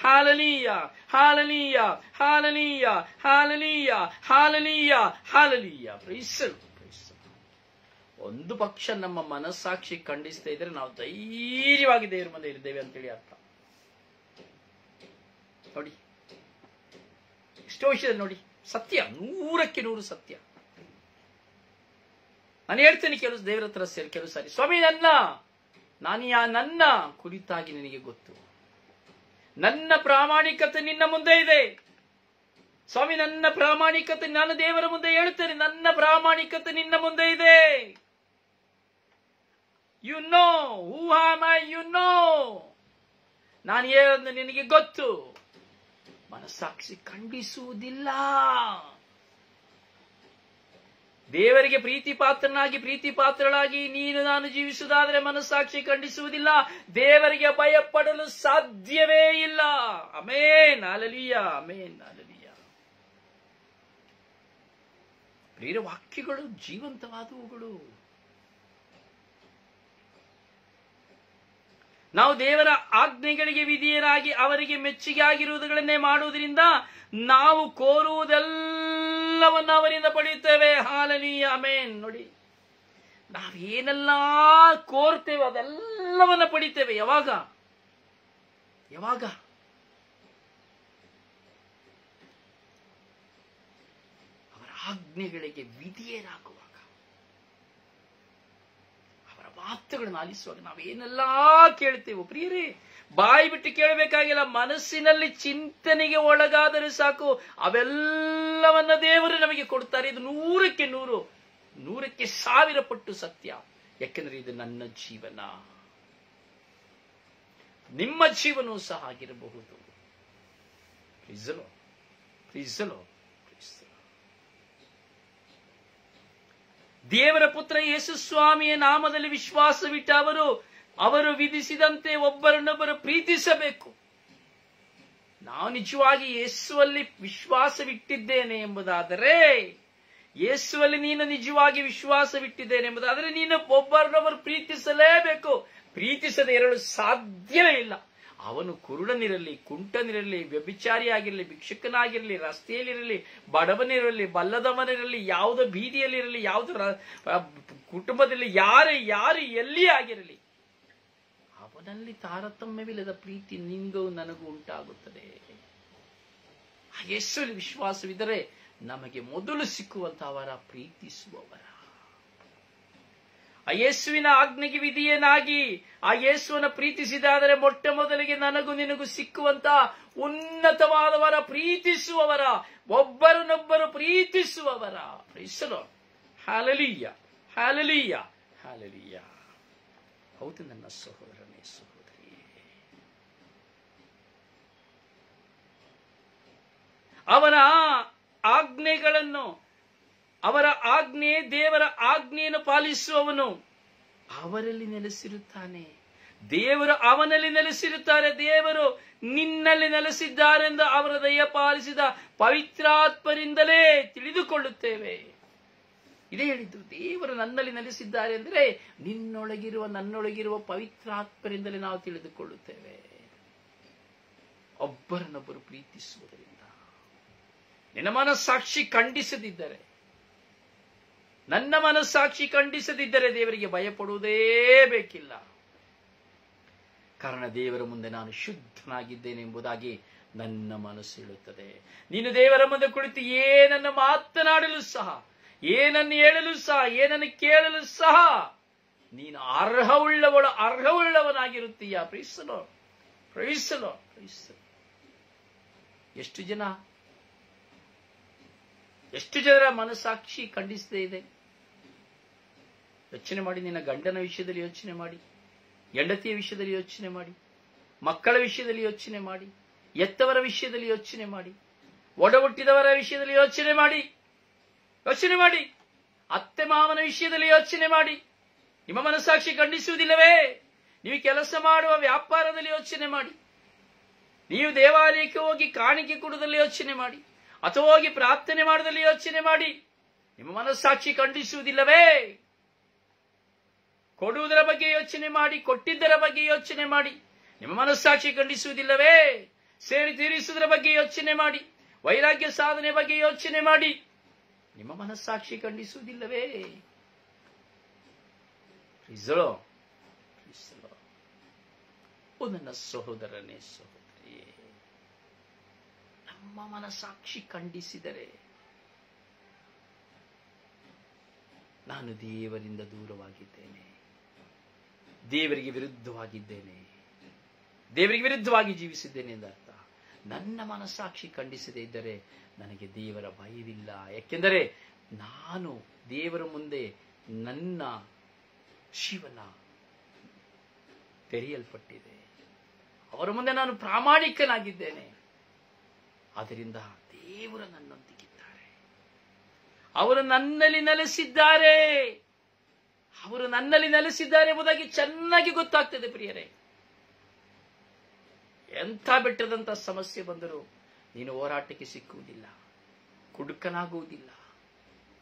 hallelujah, hallelujah, hallelujah, hallelujah, hallelujah, hallelujah. ಪ್ರೈಸಲು ಪ್ರೈಸಲು. ಒಂದು ಪಕ್ಷ ನಮ್ಮ ಮನಸ್ಸಾಕ್ಷಿ ಖಂಡಿಸ್ತಾ ಇದ್ರೆ ನಾವು ಧೈರ್ಯವಾಗಿ ದೇವರ ಮುಂದೆ ಇರ್ತೇವೆ ಅಂತೇಳಿ ಅರ್ಥ. ನೋಡಿ, ಎಷ್ಟೋ ವಿಷಯದಲ್ಲಿ ನೋಡಿ, ಸತ್ಯ 100ಕ್ಕೆ 100 ಸತ್ಯ. ನಾನು ಹೇಳ್ತೇನೆ ಕೆಲವು ದೇವರ ಹತ್ರ ಸೇರಿ ಕೆಲವು ಸಾರಿ, ಸ್ವಾಮಿ ನನ್ನ ಕುರಿತಾಗಿ ನಿನಗೆ ಗೊತ್ತು, ನನ್ನ ಪ್ರಾಮಾಣಿಕತೆ ನಿನ್ನ ಮುಂದೆ ಇದೆ. ಸ್ವಾಮಿ, ನನ್ನ ಪ್ರಾಮಾಣಿಕತೆ ನಾನು ದೇವರ ಮುಂದೆ ಹೇಳ್ತೇನೆ, ನನ್ನ ಪ್ರಾಮಾಣಿಕತೆ ನಿನ್ನ ಮುಂದೆ ಇದೆ. You know who am I, you know ನಾನು ಏನು ನಿನಗೆ ಗೊತ್ತು. ಮನಸ್ಸಾಕ್ಷಿ ಖಂಡಿಸುವುದಿಲ್ಲ. ದೇವರಿಗೆ ಪ್ರೀತಿ ಪಾತ್ರನಾಗಿ, ಪ್ರೀತಿ ಪಾತ್ರಳಾಗಿ ನೀನು ನಾನು ಜೀವಿಸುವುದಾದರೆ ಮನಸ್ಸಾಕ್ಷಿ ಖಂಡಿಸುವುದಿಲ್ಲ. ದೇವರಿಗೆ ಭಯಪಡಲು ಸಾಧ್ಯವೇ ಇಲ್ಲ. Amen, hallelujah, amen, hallelujah. ಪ್ರಿಯ ವಾಕ್ಯಗಳು ಜೀವಂತವಾದವುಗಳು. ನಾವು ದೇವರ ಆಜ್ಞೆಗಳಿಗೆ ವಿಧೇಯರಾಗಿ ಅವರಿಗೆ ಮೆಚ್ಚುಗೆ ಆಗಿರುವುದಗಳನ್ನೇ ಮಾಡುವುದರಿಂದ ನಾವು ಕೋರುವುದೆಲ್ಲವನ್ನು ಅವರಿಂದ ಪಡೆಯುತ್ತೇವೆ. Hallelujah, amen. ನೋಡಿ, ನಾವೇನೆಲ್ಲ ಕೋರ್ತೇವೆ ಅದೆಲ್ಲವನ್ನ ಪಡಿತೇವೆ. ಯಾವಾಗ? ಯಾವಾಗ? ಅವರ ಆಜ್ಞೆಗಳಿಗೆ ವಿಧೇಯರಾಗುವಾಗ, ಅವರ ಮಾತುಗಳನ್ನು ಆಲಿಸುವಾಗ ನಾವೇನೆಲ್ಲ ಕೇಳ್ತೇವೆ. ಪ್ರಿಯರೇ, ಬಾಯಿ ಬಿಟ್ಟು ಕೇಳಬೇಕಾಗಿಲ್ಲ, ಮನಸ್ಸಿನಲ್ಲಿ ಚಿಂತನೆಗೆ ಒಳಗಾದರೆ ಸಾಕು, ಅವೆಲ್ಲವನ್ನ ದೇವರು ನಮಗೆ ಕೊಡ್ತಾರೆ. ಇದು 100ಕ್ಕೆ 100, 100ಕ್ಕೆ 1000 ಪಟ್ಟು ಸತ್ಯ. ಯಾಕೆಂದ್ರೆ ಇದು ನನ್ನ ಜೀವನ, ನಿಮ್ಮ ಜೀವನವೂ ಸಹ ಆಗಿರಬಹುದು. ಪ್ರೀಸಲೋ ಪ್ರೀಸಲೋ ಪ್ರೀಸಲೋ. ದೇವರ ಪುತ್ರ ಯೇಸು ಸ್ವಾಮಿಯ ನಾಮದಲ್ಲಿ ವಿಶ್ವಾಸವಿಟ್ಟ ಅವರು ವಿಧಿಸಿದಂತೆ ಒಬ್ಬರನ್ನೊಬ್ಬರು ಪ್ರೀತಿಸಬೇಕು. ನಾವು ನಿಜವಾಗಿ ಯೇಸುವಲ್ಲಿ ವಿಶ್ವಾಸವಿಟ್ಟಿದ್ದೇನೆ ಎಂಬುದಾದರೆ ಯೇಸುವಲ್ಲಿ ನೀನು ನಿಜವಾಗಿ ವಿಶ್ವಾಸವಿಟ್ಟಿದ್ದೇನೆ ಎಂಬುದಾದರೆ ನೀನು ಒಬ್ಬರನ್ನೊಬ್ಬರು ಪ್ರೀತಿಸಲೇಬೇಕು. ಪ್ರೀತಿಸದೆ ಇರಲು ಸಾಧ್ಯವೇ ಇಲ್ಲ. ಅವನು ಕುರುಡನಿರಲಿ, ಕುಂಟನಿರಲಿ, ವ್ಯಭಿಚಾರಿಯಾಗಿರಲಿ, ಭಿಕ್ಷುಕನಾಗಿರಲಿ, ರಸ್ತೆಯಲ್ಲಿರಲಿ, ಬಡವನಿರಲಿ, ಬಲ್ಲದವನಿರಲಿ, ಯಾವುದೋ ಬೀದಿಯಲ್ಲಿರಲಿ, ಯಾವುದೋ ಕುಟುಂಬದಲ್ಲಿ ಯಾರು ಎಲ್ಲಿ ಆಗಿರಲಿ, ಅವನಲ್ಲಿ ತಾರತಮ್ಯವಿಲ್ಲದ ಪ್ರೀತಿ ನಿಂಗೂ ನನಗೂ ಉಂಟಾಗುತ್ತದೆ. ಆ ಯೇಸುವಿನಲ್ಲಿ ವಿಶ್ವಾಸವಿದ್ದರೆ ನಮಗೆ ಮೊದಲು ಸಿಕ್ಕುವಂತಹವರ ಪ್ರೀತಿಸುವವರ, ಆ ಯೇಸುವಿನ ಆಜ್ಞೆಗೆ ವಿಧಿಯನಾಗಿ ಆ ಯೇಸುವನ್ನು ಪ್ರೀತಿಸಿದಾದರೆ ಮೊಟ್ಟ ಮೊದಲಿಗೆ ನನಗೂ ನಿನಗೂ ಸಿಕ್ಕುವಂತ ಉನ್ನತವಾದವರ, ಪ್ರೀತಿಸುವವರ, ಒಬ್ಬರನ್ನೊಬ್ಬರು ಪ್ರೀತಿಸುವವರ. ಪ್ರೈಸಲೋ, ಹಲ್ಲೆಲೂಯಾ, ಹಲ್ಲೆಲೂಯಾ, ಹಲ್ಲೆಲೂಯಾ. ಹೌದು ನನ್ನ ಸಹೋದರನೇ, ಸಹೋದರಿಯೇ, ಅವನ ಆಜ್ಞೆಗಳನ್ನು, ಅವರ ಆಜ್ಞೆ, ದೇವರ ಆಜ್ಞೆಯನ್ನು ಪಾಲಿಸುವವನು ಅವರಲ್ಲಿ ನೆಲೆಸಿರುತ್ತಾನೆ. ದೇವರು ಅವನಲ್ಲಿ ನೆಲೆಸಿರುತ್ತಾರೆ. ದೇವರು ನಿನ್ನಲ್ಲಿ ನೆಲೆಸಿದ್ದಾರೆಂದು ಅವರ ದಯ ಪಾಲಿಸಿದ ಪವಿತ್ರಾತ್ಮರಿಂದಲೇ ತಿಳಿದುಕೊಳ್ಳುತ್ತೇವೆ. ಇದೇ ಹೇಳಿದ್ದು, ದೇವರು ನನ್ನಲ್ಲಿ ನೆಲೆಸಿದ್ದಾರೆ ಅಂದರೆ ನಿನ್ನೊಳಗಿರುವ, ನನ್ನೊಳಗಿರುವ ಪವಿತ್ರಾತ್ಮರಿಂದಲೇ ನಾವು ತಿಳಿದುಕೊಳ್ಳುತ್ತೇವೆ. ಒಬ್ಬರನ್ನೊಬ್ಬರು ಪ್ರೀತಿಸುವುದರಿಂದ. ನಿನ್ನ ಮನಸ್ಸಾಕ್ಷಿ ಖಂಡಿಸದಿದ್ದರೆ, ನನ್ನ ಮನಸ್ಸಾಕ್ಷಿ ಖಂಡಿಸದಿದ್ದರೆ ದೇವರಿಗೆ ಭಯಪಡುವುದೇ ಬೇಕಿಲ್ಲ. ಕಾರಣ ದೇವರ ಮುಂದೆ ನಾನು ಶುದ್ಧನಾಗಿದ್ದೇನೆ ಎಂಬುದಾಗಿ ನನ್ನ ಮನಸ್ಸು ಹೇಳುತ್ತದೆ. ನೀನು ದೇವರ ಮುಂದೆ ಕುಳಿತು ಏನನ್ನು ಮಾತನಾಡಲು ಸಹ, ಏನನ್ನು ಹೇಳಲು ಸಹ, ಏನನ್ನು ಕೇಳಲು ಸಹ ನೀನು ಅರ್ಹವುಳ್ಳವನಾಗಿರುತ್ತೀಯ. ಪ್ರೀಸಲೋ, ಪ್ರೀಸಲೋ, ಪ್ರೀಸಲೋ. ಎಷ್ಟು ಜನರ ಮನಸ್ಸಾಕ್ಷಿ ಖಂಡಿಸದೇ ಇದೆ? ಯೋಚನೆ ಮಾಡಿ. ನಿನ್ನ ಗಂಡನ ವಿಷಯದಲ್ಲಿ ಯೋಚನೆ ಮಾಡಿ, ಹೆಂಡತಿಯ ವಿಷಯದಲ್ಲಿ ಯೋಚನೆ ಮಾಡಿ, ಮಕ್ಕಳ ವಿಷಯದಲ್ಲಿ ಯೋಚನೆ ಮಾಡಿ, ಎತ್ತವರ ವಿಷಯದಲ್ಲಿ ಯೋಚನೆ ಮಾಡಿ, ಒಡ ಹುಟ್ಟಿದವರ ವಿಷಯದಲ್ಲಿ ಯೋಚನೆ ಮಾಡಿ, ಯೋಚನೆ ಮಾಡಿ, ಅತ್ತೆ ಮಾವನ ವಿಷಯದಲ್ಲಿ ಯೋಚನೆ ಮಾಡಿ. ನಿಮ್ಮ ಮನಸ್ಸಾಕ್ಷಿ ಖಂಡಿಸುವುದಿಲ್ಲವೇ? ನೀವು ಕೆಲಸ ಮಾಡುವ ವ್ಯಾಪಾರದಲ್ಲಿ ಯೋಚನೆ ಮಾಡಿ, ನೀವು ದೇವಾಲಯಕ್ಕೆ ಹೋಗಿ ಕಾಣಿಕೆ ಕೊಡುವುದರಲ್ಲಿ ಯೋಚನೆ ಮಾಡಿ, ಅಥವಾ ಹೋಗಿ ಪ್ರಾರ್ಥನೆ ಮಾಡುವುದರಲ್ಲಿ ಯೋಚನೆ ಮಾಡಿ. ನಿಮ್ಮ ಮನಸ್ಸಾಕ್ಷಿ ಖಂಡಿಸುವುದಿಲ್ಲವೇ? ಕೊಡುವುದರ ಬಗ್ಗೆ ಯೋಚನೆ ಮಾಡಿ, ಕೊಟ್ಟಿದ್ದರ ಬಗ್ಗೆ ಯೋಚನೆ ಮಾಡಿ. ನಿಮ್ಮ ಮನಸ್ಸಾಕ್ಷಿ ಖಂಡಿಸುವುದಿಲ್ಲವೇ? ಸೇರಿ ತೀರಿಸುವುದರ ಬಗ್ಗೆ ಯೋಚನೆ ಮಾಡಿ, ವೈರಾಗ್ಯ ಸಾಧನೆ ಬಗ್ಗೆ ಯೋಚನೆ ಮಾಡಿ. ನಿಮ್ಮ ಮನಸ್ಸಾಕ್ಷಿ ಖಂಡಿಸುವುದಿಲ್ಲವೇ? ಪ್ರೀಸಲೋ, ಪ್ರೀಸಲೋ. ಓ ನನ್ನ ಸಹೋದರನೇ, ಸಹೋದರಿಯೇ, ನಮ್ಮ ಮನಸ್ಸಾಕ್ಷಿ ಖಂಡಿಸಿದರೆ ನಾನು ದೇವರಿಂದ ದೂರವಾಗಿದ್ದೇನೆ, ದೇವರಿಗೆ ವಿರುದ್ಧವಾಗಿದ್ದೇನೆ, ದೇವರಿಗೆ ವಿರುದ್ಧವಾಗಿ ಜೀವಿಸಿದ್ದೇನೆ ಎಂದರ್ಥ. ನನ್ನ ಮನಸ್ಸಾಕ್ಷಿ ಖಂಡಿಸದೇ ಇದ್ದರೆ ನನಗೆ ದೇವರ ಭಯವಿಲ್ಲ. ಯಾಕೆಂದರೆ ನಾನು ದೇವರ ಮುಂದೆ ನನ್ನ ಜೀವನ ತೆರೆಯಲ್ಪಟ್ಟಿದೆ. ಅವರ ಮುಂದೆ ನಾನು ಪ್ರಾಮಾಣಿಕನಾಗಿದ್ದೇನೆ. ಆದ್ದರಿಂದ ದೇವರು ನನ್ನೊಂದಿಗಿದ್ದಾರೆ. ಅವರು ನನ್ನಲ್ಲಿ ನೆಲೆಸಿದ್ದಾರೆ. ಅವರು ನನ್ನಲ್ಲಿ ನೆಲೆಸಿದ್ದಾರೆ ಎಂಬುದಾಗಿ ಚೆನ್ನಾಗಿ ಗೊತ್ತಾಗ್ತದೆ ಪ್ರಿಯರೇ. ಎಂಥ ಬೆಟ್ಟದಂತ ಸಮಸ್ಯೆ ಬಂದರೂ ನೀನು ಹೋರಾಟಕ್ಕೆ ಸಿಕ್ಕುವುದಿಲ್ಲ, ಕುಡುಕನಾಗುವುದಿಲ್ಲ,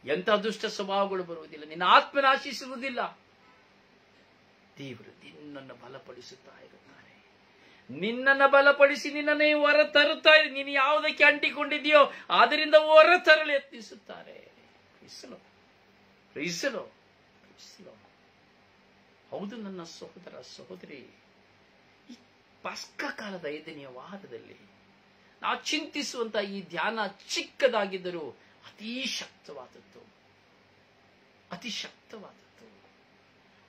ಎಂಥ ದುಷ್ಟ ಸ್ವಭಾವಗಳು ಬರುವುದಿಲ್ಲ, ನಿನ್ನ ಆತ್ಮನಾಶಿಸುವುದಿಲ್ಲ. ದೇವರು ನಿನ್ನನ್ನು ಬಲಪಡಿಸುತ್ತಾ ಇರುತ್ತಾರೆ. ನಿನ್ನನ್ನು ಬಲಪಡಿಸಿ ನಿನ್ನನ್ನೇ ಹೊರ ತರುತ್ತಾ ಇದೆ. ನೀನು ಯಾವುದಕ್ಕೆ ಅಂಟಿಕೊಂಡಿದೆಯೋ ಅದರಿಂದ ಹೊರ ತರಲು ಯತ್ನಿಸುತ್ತಾರೆ. ಪ್ರೀಸಲೋ, ಪ್ರೀಸಲೋ, ಪ್ರೀಸಲೋ. ಹೌದು ನನ್ನ ಸಹೋದರ, ಸಹೋದರಿ, ಈ ಪಸ್ಕ ಕಾಲದ 5ನೆಯ ವಾರದಲ್ಲಿ ನಾವು ಚಿಂತಿಸುವಂತಹ ಈ ಧ್ಯಾನ ಚಿಕ್ಕದಾಗಿದ್ದರೂ ಅತಿ ಶಕ್ತವಾದದ್ದು, ಅತಿ ಶಕ್ತವಾದದ್ದು.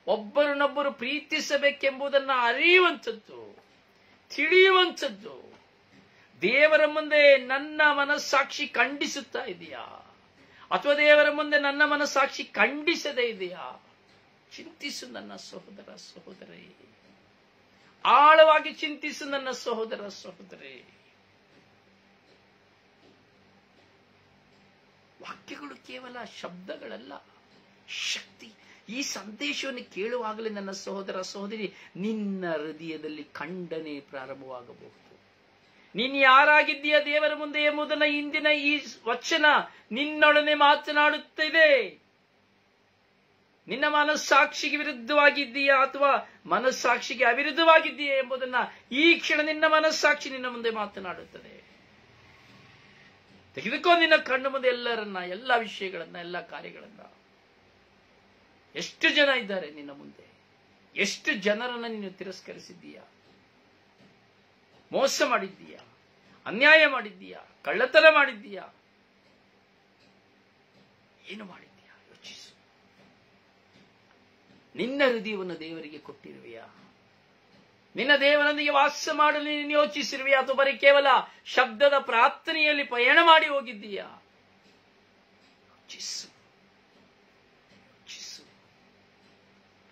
ಒಬ್ಬರನ್ನೊಬ್ಬರು ಪ್ರೀತಿಸಬೇಕೆಂಬುದನ್ನು ಅರಿಯುವಂಥದ್ದು, ತಿಳಿಯುವಂಥದ್ದು. ದೇವರ ಮುಂದೆ ನನ್ನ ಮನಸ್ಸಾಕ್ಷಿ ಖಂಡಿಸುತ್ತಾ ಇದೆಯಾ, ಅಥವಾ ದೇವರ ಮುಂದೆ ನನ್ನ ಮನಸ್ಸಾಕ್ಷಿ ಖಂಡಿಸದೇ ಇದೆಯಾ? ಚಿಂತಿಸು ನನ್ನ ಸಹೋದರ, ಸಹೋದರಿ. ಆಳವಾಗಿ ಚಿಂತಿಸು ನನ್ನ ಸಹೋದರ, ಸಹೋದರಿ. ವಾಕ್ಯಗಳು ಕೇವಲ ಶಬ್ದಗಳಲ್ಲ, ಶಕ್ತಿ. ಈ ಸಂದೇಶವನ್ನು ಕೇಳುವಾಗಲೇ ನನ್ನ ಸಹೋದರ, ಸಹೋದರಿ, ನಿನ್ನ ಹೃದಯದಲ್ಲಿ ಖಂಡನೆ ಪ್ರಾರಂಭವಾಗಬಹುದು. ನೀನು ಯಾರಾಗಿದ್ದೀಯ ದೇವರ ಮುಂದೆ ಎಂಬುದನ್ನ ಇಂದಿನ ಈ ವಚನ ನಿನ್ನೊಡನೆ ಮಾತನಾಡುತ್ತಿದೆ. ನಿನ್ನ ಮನಸ್ಸಾಕ್ಷಿಗೆ ವಿರುದ್ಧವಾಗಿದ್ದೀಯಾ ಅಥವಾ ಮನಸ್ಸಾಕ್ಷಿಗೆ ಅವಿರುದ್ಧವಾಗಿದ್ದೀಯಾ ಎಂಬುದನ್ನ ಈ ಕ್ಷಣ ನಿನ್ನ ಮನಸ್ಸಾಕ್ಷಿ ನಿನ್ನ ಮುಂದೆ ಮಾತನಾಡುತ್ತದೆ. ತೆಗೆದುಕೋ ನಿನ್ನ ಕಣ್ಣು ಮುಂದೆ ಎಲ್ಲರನ್ನ, ಎಲ್ಲ ವಿಷಯಗಳನ್ನ, ಎಲ್ಲ ಕಾರ್ಯಗಳನ್ನ. ಎಷ್ಟು ಜನ ಇದ್ದಾರೆ ನಿನ್ನ ಮುಂದೆ? ಎಷ್ಟು ಜನರನ್ನ ನೀನು ತಿರಸ್ಕರಿಸಿದ್ದೀಯಾ? ಮೋಸ ಮಾಡಿದ್ದೀಯಾ? ಅನ್ಯಾಯ ಮಾಡಿದ್ದೀಯಾ? ಕಳ್ಳತನ ಮಾಡಿದ್ದೀಯಾ? ಏನು ಮಾಡಿದ್ದೀಯಾ? ಯೋಚಿಸು. ನಿನ್ನ ಹೃದಯವನ್ನು ದೇವರಿಗೆ ಕೊಟ್ಟಿರುವೆಯಾ? ನಿನ್ನ ದೇವರೊಂದಿಗೆ ವಾಸ ಮಾಡಲು ನೀನು ಯೋಚಿಸಿರುವೆಯಾ ಅಥವಾ ಬರೀ ಕೇವಲ ಶಬ್ದದ ಪ್ರಾರ್ಥನೆಯಲ್ಲಿ ಪಯಣ ಮಾಡಿ ಹೋಗಿದ್ದೀಯಾ? ಯೋಚಿಸು.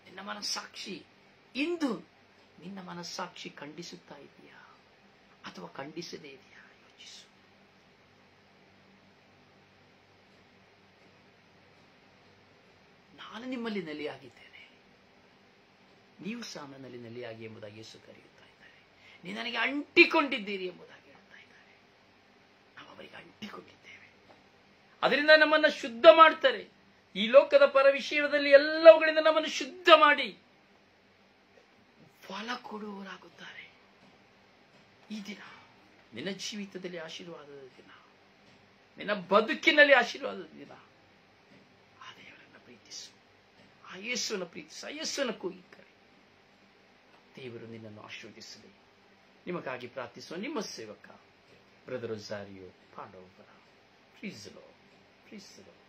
ನಿನ್ನ ಮನಸ್ಸಾಕ್ಷಿ ಇಂದು ನಿನ್ನ ಮನಸ್ಸಾಕ್ಷಿ ಖಂಡಿಸುತ್ತಾ ಇದೆಯಾ ಅಥವಾ ಖಂಡಿಸದೇ ಇದೆಯಾ? ಯೋಚಿಸು. ನಾನು ನಿಮ್ಮಲ್ಲಿ ನೆಲೆಯಾಗಿದ್ದೇನೆ, ನೀವು ಸಹ ನನ್ನಲ್ಲಿ ನೆಲೆಯಾಗಿ ಎಂಬುದಾಗಿ ಯೇಸು ಕರೆಯುತ್ತಾ ಇದ್ದಾರೆ. ನೀವು ನನಗೆ ಅಂಟಿಕೊಂಡಿದ್ದೀರಿ ಎಂಬುದಾಗಿ ಹೇಳ್ತಾ ಇದ್ದಾರೆ. ನಾವು ಅವರಿಗೆ ಅಂಟಿಕೊಂಡಿದ್ದೇವೆ. ಅದರಿಂದ ನಮ್ಮನ್ನು ಶುದ್ಧ ಮಾಡ್ತಾರೆ. ಈ ಲೋಕದ ಪರ ವಿಷಯದಲ್ಲಿ ಎಲ್ಲವುಗಳಿಂದ ನಮ್ಮನ್ನು ಶುದ್ಧ ಮಾಡಿ ಫಲ ಕೊಡುವವರಾಗುತ್ತಾರೆ. ಈ ದಿನ ನಿನ್ನ ಜೀವಿತದಲ್ಲಿ ಆಶೀರ್ವಾದದ ದಿನ, ನಿನ್ನ ಬದುಕಿನಲ್ಲಿ ಆಶೀರ್ವಾದದ ದಿನ. ಆ ದೇವರನ್ನು ಪ್ರೀತಿಸು, ಆ ಯೇಸುವನ್ನು ಪ್ರೀತಿಸು, ಆ ಯೇಸುವನ್ನು ಕೂಗಿ ಕರೆ. ದೇವರು ನಿನ್ನನ್ನು ಆಶೀರ್ವದಿಸಲಿ. ನಿಮಗಾಗಿ ಪ್ರಾರ್ಥಿಸುವ ನಿಮ್ಮ ಸೇವಕ brother Rosario Pandavapura. Praise the lord.